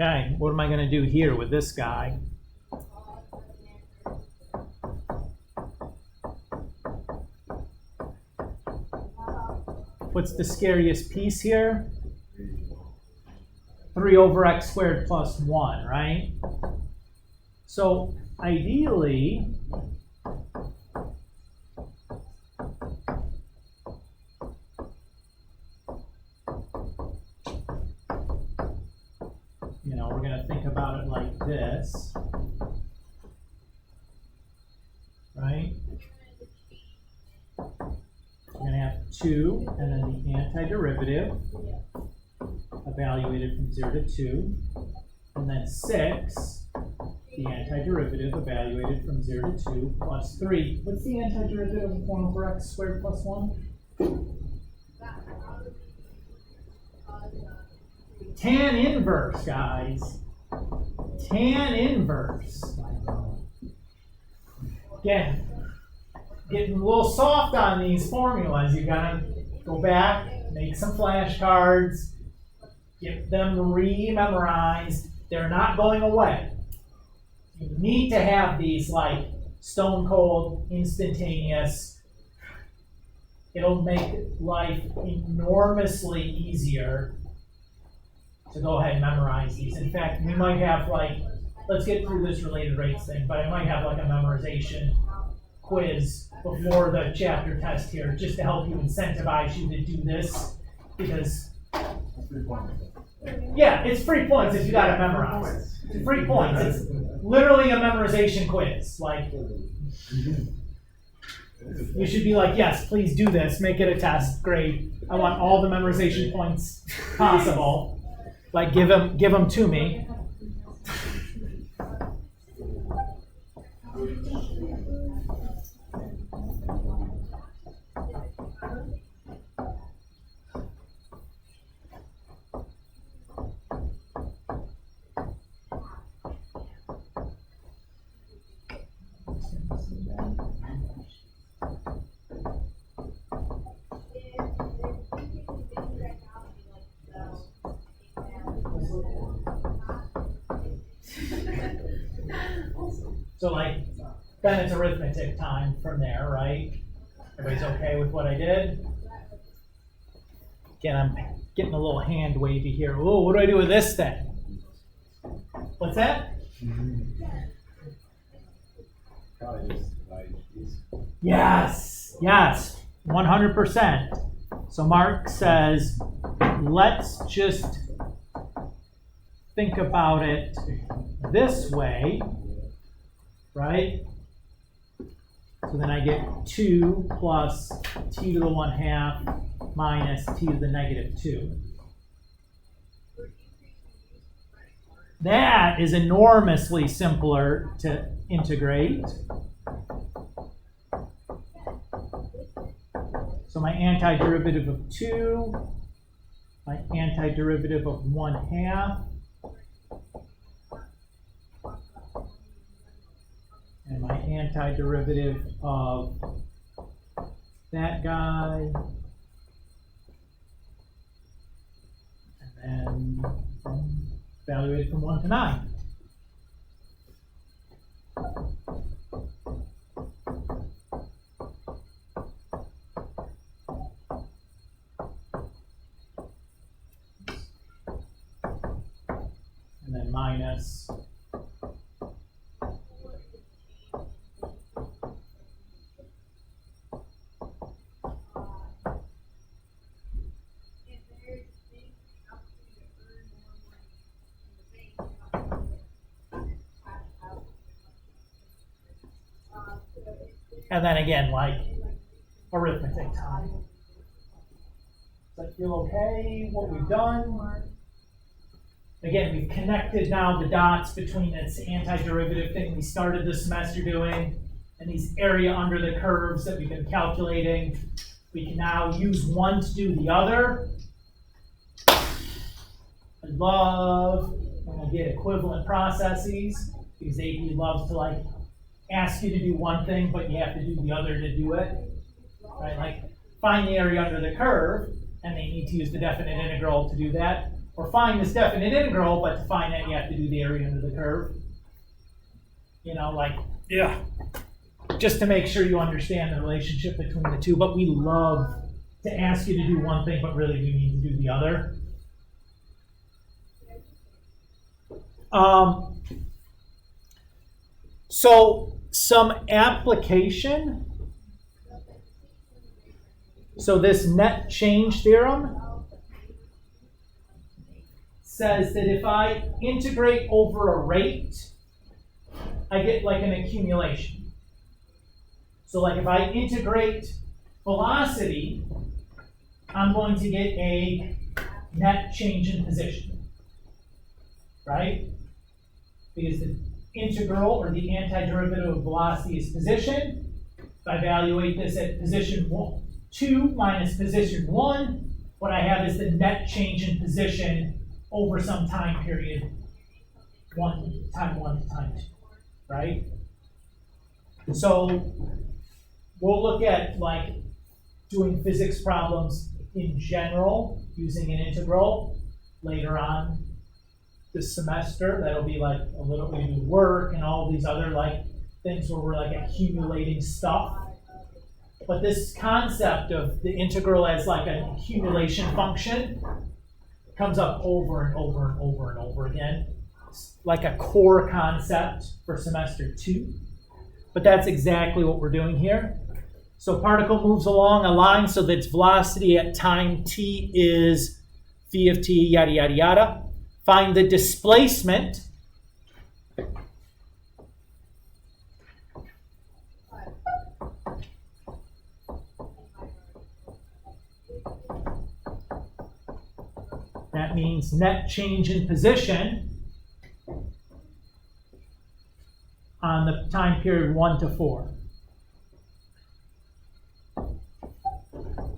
Okay, what am I going to do here with this guy? What's the scariest piece here? 3 over x squared plus 1, right? So ideally, we're going to think about it like this, right? We're going to have 2, and then the antiderivative, evaluated from 0 to 2, and then 6, the antiderivative, evaluated from 0 to 2, plus 3. What's the antiderivative of 1 over x squared plus 1? Tan inverse, guys. Tan inverse. Again, getting a little soft on these formulas. You gotta go back, make some flashcards, get them re-memorized. They're not going away. You need to have these like stone cold, instantaneous. It'll make life enormously easier to go ahead and memorize these. In fact, we might have like, let's get through this related rates thing, but I might have like a memorization quiz before the chapter test here, just to help you incentivize you to do this, because, yeah, it's free points if you got it memorized. It's free points. It's literally a memorization quiz. Like, you should be like, yes, please do this. Make it a test. Great. I want all the memorization points possible. Like, give them to me. So like, then it's arithmetic time from there, right? Everybody's okay with what I did? Again, I'm getting a little hand wavy here. Oh, what do I do with this then? What's that? Probably just divide these. Yes, yes, 100%. So Mark says, let's just think about it this way, right? So then I get 2 plus t to the 1/2 minus t to the -2. That is enormously simpler to integrate. So my antiderivative of 2, my antiderivative of 1/2, and my antiderivative of that guy, and then evaluate from 1 to 9. And then minus and then again, like arithmetic time. Does that feel okay, what we've done? Again, we've connected now the dots between this antiderivative thing we started the semester doing and these area under the curves that we've been calculating. We can now use one to do the other. I love when I get equivalent processes because AP loves to like ask you to do one thing, but you have to do the other to do it. Right? Like find the area under the curve, and they need to use the definite integral to do that. Or find this definite integral, but to find that you have to do the area under the curve. You know, like, yeah. Just to make sure you understand the relationship between the two. But we love to ask you to do one thing, but really we need to do the other. So some application. So this net change theorem says that if I integrate over a rate, I get like an accumulation. So like if I integrate velocity, I'm going to get a net change in position, right? Because the integral or the antiderivative of velocity is position. If I evaluate this at position 2 minus position 1, what I have is the net change in position over some time period, time 1 to time 2, right? So we'll look at like doing physics problems in general using an integral later on this semester. That'll be like a little bit of work and all these other like things where we're like accumulating stuff. But this concept of the integral as like an accumulation function comes up over and over and over and over again. It's like a core concept for semester 2. But that's exactly what we're doing here. So particle moves along a line so that its velocity at time t is v of t, yada, yada, yada. Find the displacement. That means net change in position on the time period 1 to 4.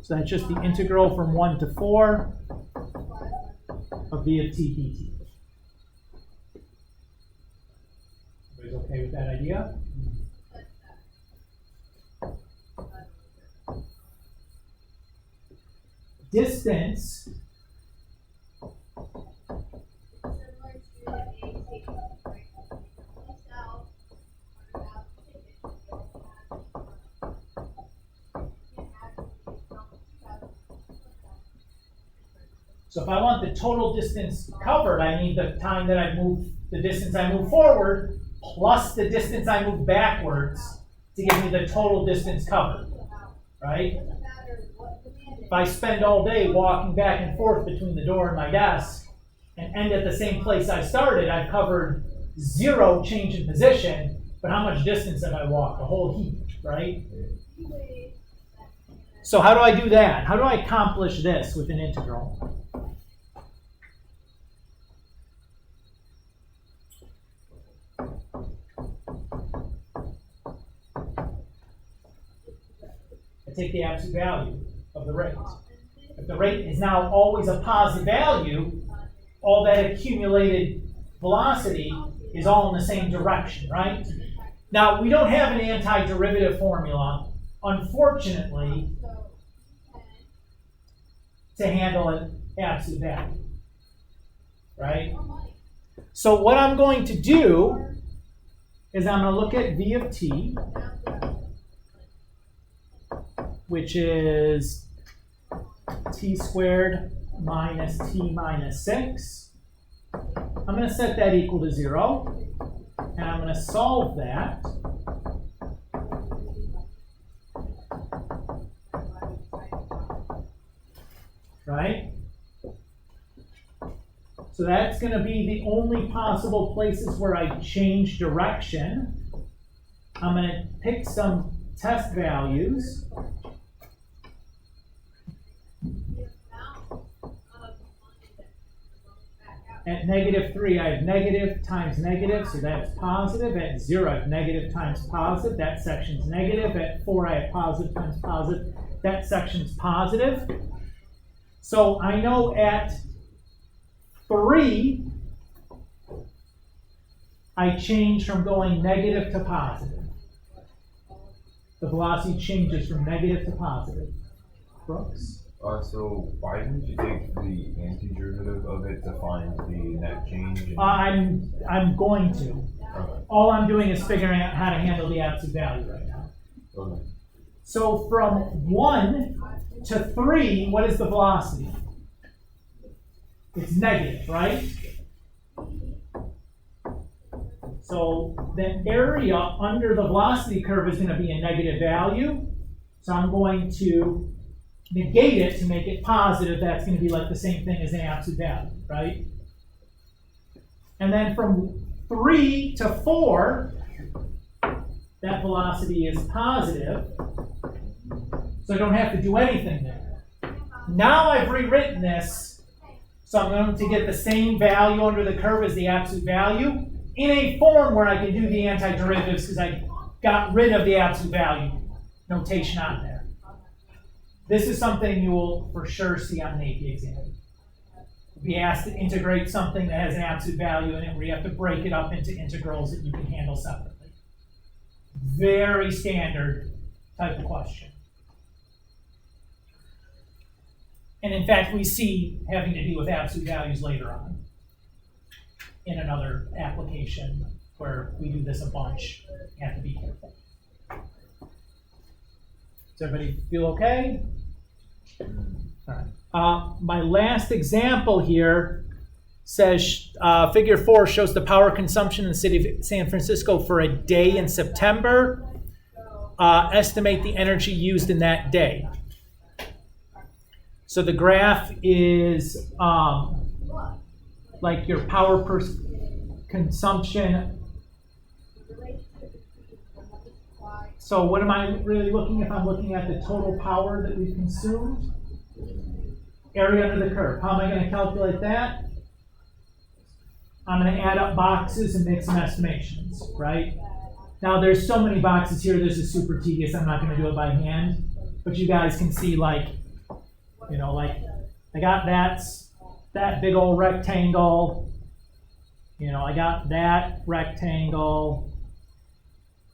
So that's just the integral from 1 to 4 of v of t dt. Everybody's okay with that idea? Distance So if I want the total distance covered, I need the time that I move, the distance I move forward, plus the distance I move backwards to give me the total distance covered, right? If I spend all day walking back and forth between the door and my desk and end at the same place I started, I've covered 0 change in position, but how much distance have I walked? A whole heap, right? So how do I do that? How do I accomplish this with an integral? I take the absolute value of the rate. If the rate is now always a positive value, all that accumulated velocity is all in the same direction, right? Now, we don't have an antiderivative formula, unfortunately, to handle an absolute value, right? So what I'm going to do is I'm going to look at v of t, which is t squared minus t minus 6. I'm going to set that equal to 0, and I'm going to solve that. Right? So that's going to be the only possible places where I change direction. I'm going to pick some test values. At -3, I have negative times negative, so that's positive. At 0, I have negative times positive. That section's negative. At 4, I have positive times positive. That section's positive. So I know at 3, I change from going negative to positive. The velocity changes from negative to positive. Brooks? So why didn't you take the antiderivative of it to find the net change? I'm going to. Okay. All I'm doing is figuring out how to handle the absolute value right now. Okay. So from 1 to 3, what is the velocity? It's negative, right? So the area under the velocity curve is going to be a negative value. So I'm going to negate it to make it positive. That's going to be like the same thing as the absolute value, right? And then from 3 to 4, that velocity is positive. So I don't have to do anything there. Now I've rewritten this, so I'm going to get the same value under the curve as the absolute value in a form where I can do the antiderivatives because I got rid of the absolute value notation on there. This is something you will for sure see on an AP exam. You'll be asked to integrate something that has an absolute value in it where you have to break it up into integrals that you can handle separately. Very standard type of question. And in fact, we see having to deal with absolute values later on in another application where we do this a bunch. You have to be careful. Does everybody feel okay? All right. My last example here says figure 4 shows the power consumption in the city of San Francisco for a day in September. Estimate the energy used in that day. So the graph is like your power per consumption. So what am I really looking at? If I'm looking at the total power that we've consumed, area under the curve. How am I going to calculate that? I'm going to add up boxes and make some estimations, right? Now there's so many boxes here, this is super tedious. I'm not going to do it by hand, but you guys can see like, you know, like I got that big old rectangle. You know, I got that rectangle.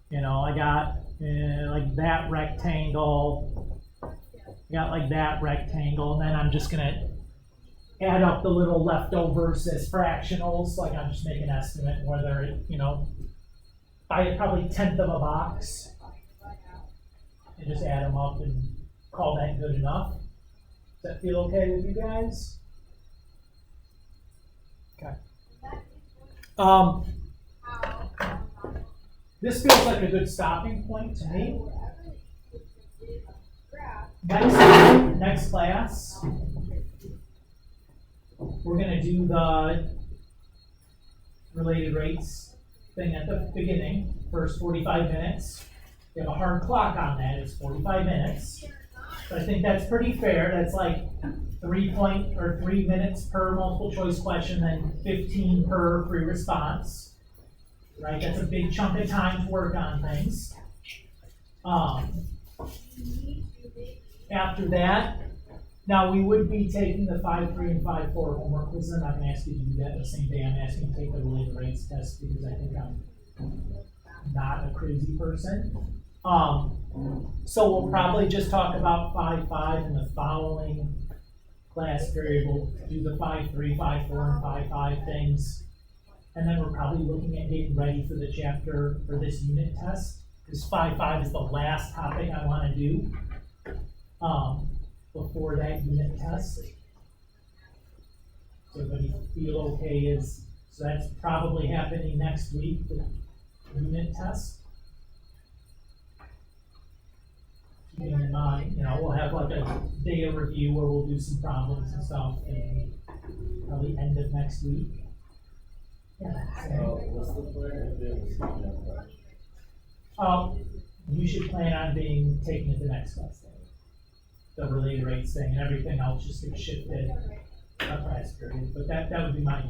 You know, I got like that rectangle. I got like that rectangle, and then I'm just gonna add up the little leftovers as fractionals. Like I'm just making an estimate whether it, you know, by probably 1/10 of a box, and just add them up and call that good enough. Does that feel okay with you guys? Um, How? this feels like a good stopping point to me. Graph. Next class, we're gonna do the related rates thing at the beginning, first 45 minutes. We have a hard clock on that, it's 45 minutes. So I think that's pretty fair, that's like 3 minutes per multiple choice question, then 15 per free response. Right, that's a big chunk of time to work on things. After that, now we would be taking the 5.3 and 5.4 homework quizzes. I'm not gonna ask you to do that the same day. I'm asking you to take the related rates test because I think I'm not a crazy person. So we'll probably just talk about 5.5 in the following class period. We'll do the 5.3, 5.4, and 5.5 things. And then we're probably looking at getting ready for the chapter for this unit test. Because 5.5 is the last topic I want to do before that unit test. So everybody feel okay so that's probably happening next week, the unit test. Keeping in mind, we'll have like a data review where we'll do some problems and stuff, and probably end of next week. Yeah. So what's the plan if there's no question? You should plan on taking it the next class day. The related rates thing and everything else just gets shifted a class period. But that would be my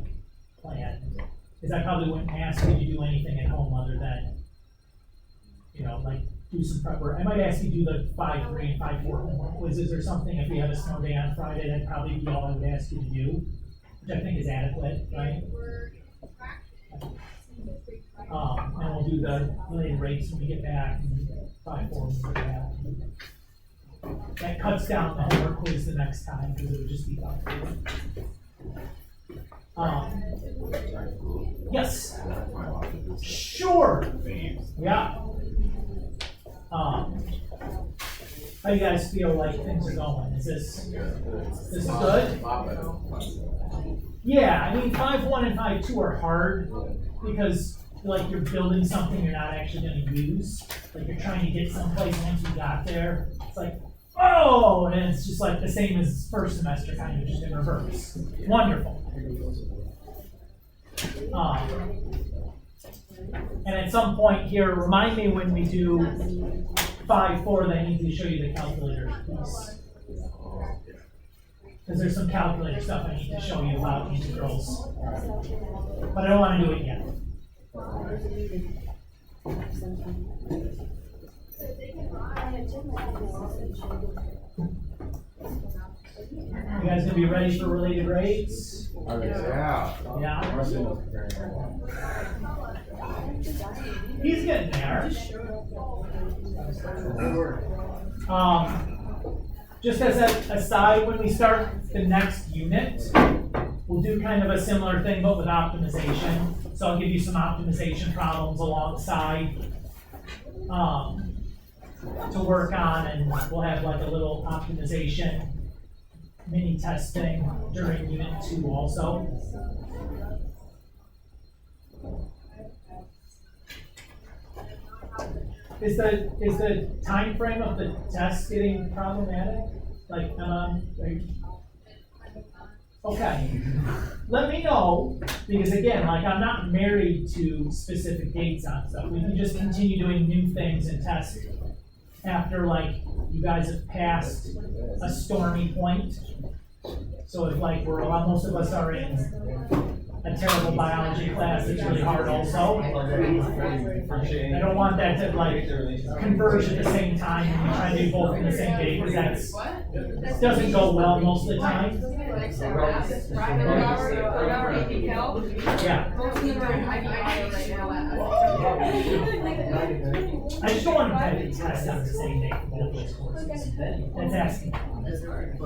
plan. Because I probably wouldn't ask you to do anything at home other than, like do some prep work. I might ask you to do the 5.3 and 5.4 homework quizzes or something. If we have a snow day on Friday, that'd probably be all I would ask you to do, which I think is adequate, right? And we'll do the related rates when we get back, and 5.4 when we get back. That cuts down the homework quiz the next time because it would just be tough. Yes. Sure. Yeah. How you guys feel like things are going? Is this good? Yeah, I mean 5.1 and 5.2 are hard because like you're building something you're not actually going to use. Like you're trying to get someplace once you got there. It's like, oh, and it's just like the same as first semester, kind of just in reverse. Wonderful. And at some point here, remind me when we do 5.4 that I need to show you the calculator piece. Because there's some calculator stuff I need to show you about integrals. But I don't want to do it yet. You guys gonna be ready for related rates? Yeah. Yeah. He's getting there. Just as an aside, when we start the next unit, we'll do kind of a similar thing, but with optimization. So I'll give you some optimization problems alongside to work on, and we'll have like a little optimization mini testing during unit 2 also. Is the time frame of the test getting problematic? Like, okay. Let me know, because again, like I'm not married to specific dates on stuff. We can just continue doing new things and test after like you guys have passed a stormy point. So if like most of us are in a terrible biology class that's really hard also. I don't want that to like converge at the same time and you try to do both in the same day because that doesn't go well most of the time. Yeah. I just don't want to have to test on the same day for both of That's asking. This one,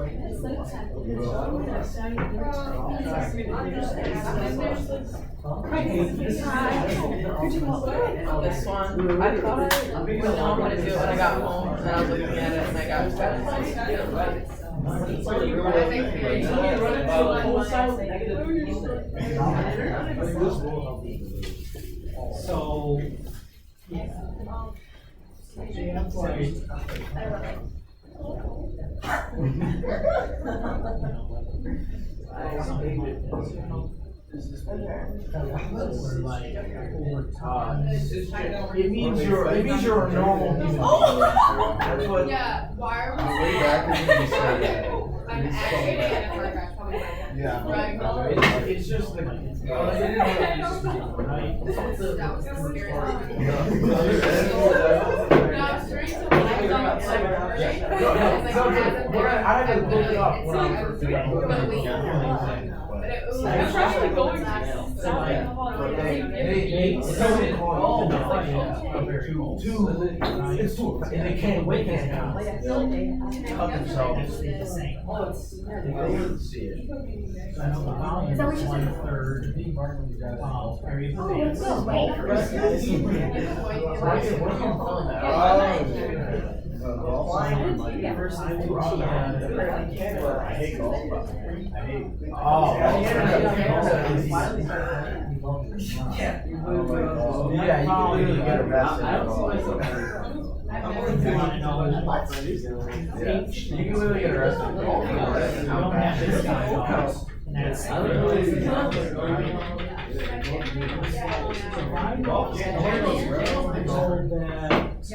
I thought I would know how to do it when I got home, and then I was looking at it and I got excited. So, It means you're a normal human. That's what. Yeah, why are we Way back when you said that. I'm actually in a paragraph, probably by then. Yeah. Right. It's just the. That was scary. No, I was trying to like don't I had to look it up when I first did it. But it was actually going It's two, and they can't wait to now. Cut themselves. They wouldn't see it. So I know the volume is 1/3 area of the base. I hate golf. I hate. Yeah, you can literally get arrested. You want to know You can literally get arrested. we don't have this guy though, and that's It's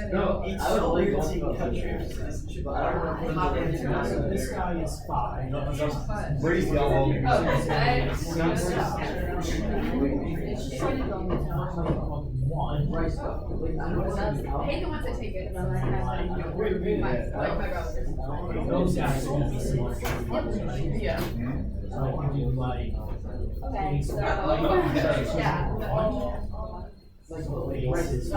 illegal to country of citizenship, but I don't know. So this guy is 5. Brady's yellow. One. I hate the ones that take it. Like my brothers. Those guys are gonna be similar. Yeah. So I can do like. Okay, so, yeah. Base is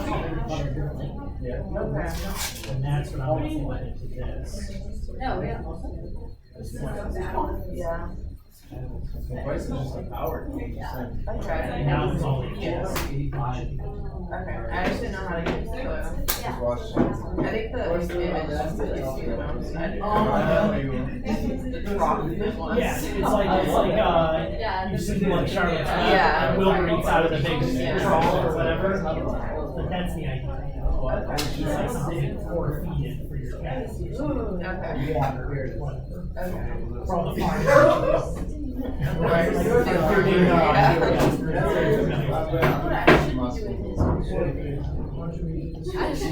and that's what I'm going to into this. No, yeah. Yeah. Price is just like power. Okay. Now it's only just 85. Okay. I just didn't know how to get it. Just watch. I think the image is really sweet when I'm excited. The drop one. Yeah, it's like you see like Charlotte Yeah. Wilbur eats out of the big Yeah. trough or whatever. But that's the idea. It's like something you pour feed in for your cat. Okay. Water, whatever. Okay. From the farm. Right.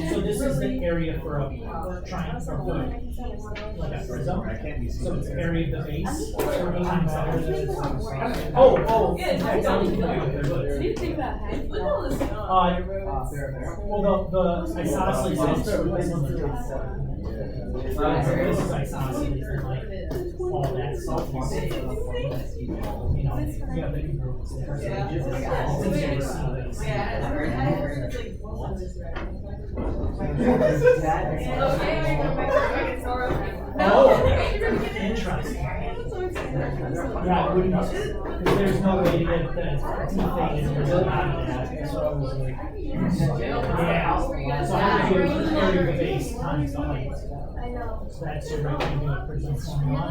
So this is the area for a triangle, like a prism. So it's area of the base. Times the oh, well, the isosceles is this is isosceles and like all that stuff. You know, you have the congruence there. So it's easier to see those. Oh, interesting. Yeah, I wouldn't, because there's no way to get the default in out of that, so I was like, yeah. So I would do area of the base times the height. So that's your regular present formula.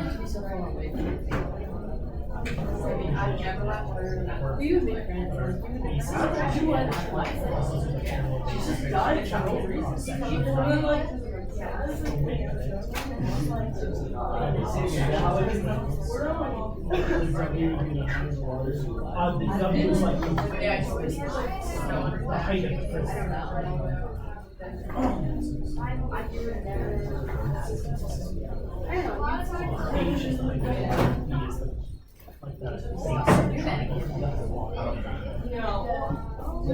You make friends. The W is like the height of the prism. H is like the E is like the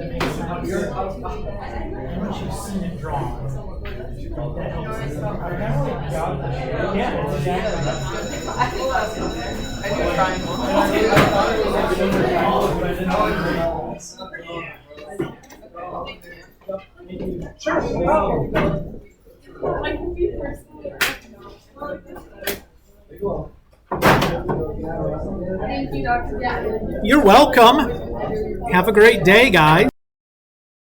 base and once you've seen it drawn, that helps. Yeah, exactly. I do triangle. Sure. My computer's. Thank you, Dr. Gatlin. You're welcome. Have a great day, guys.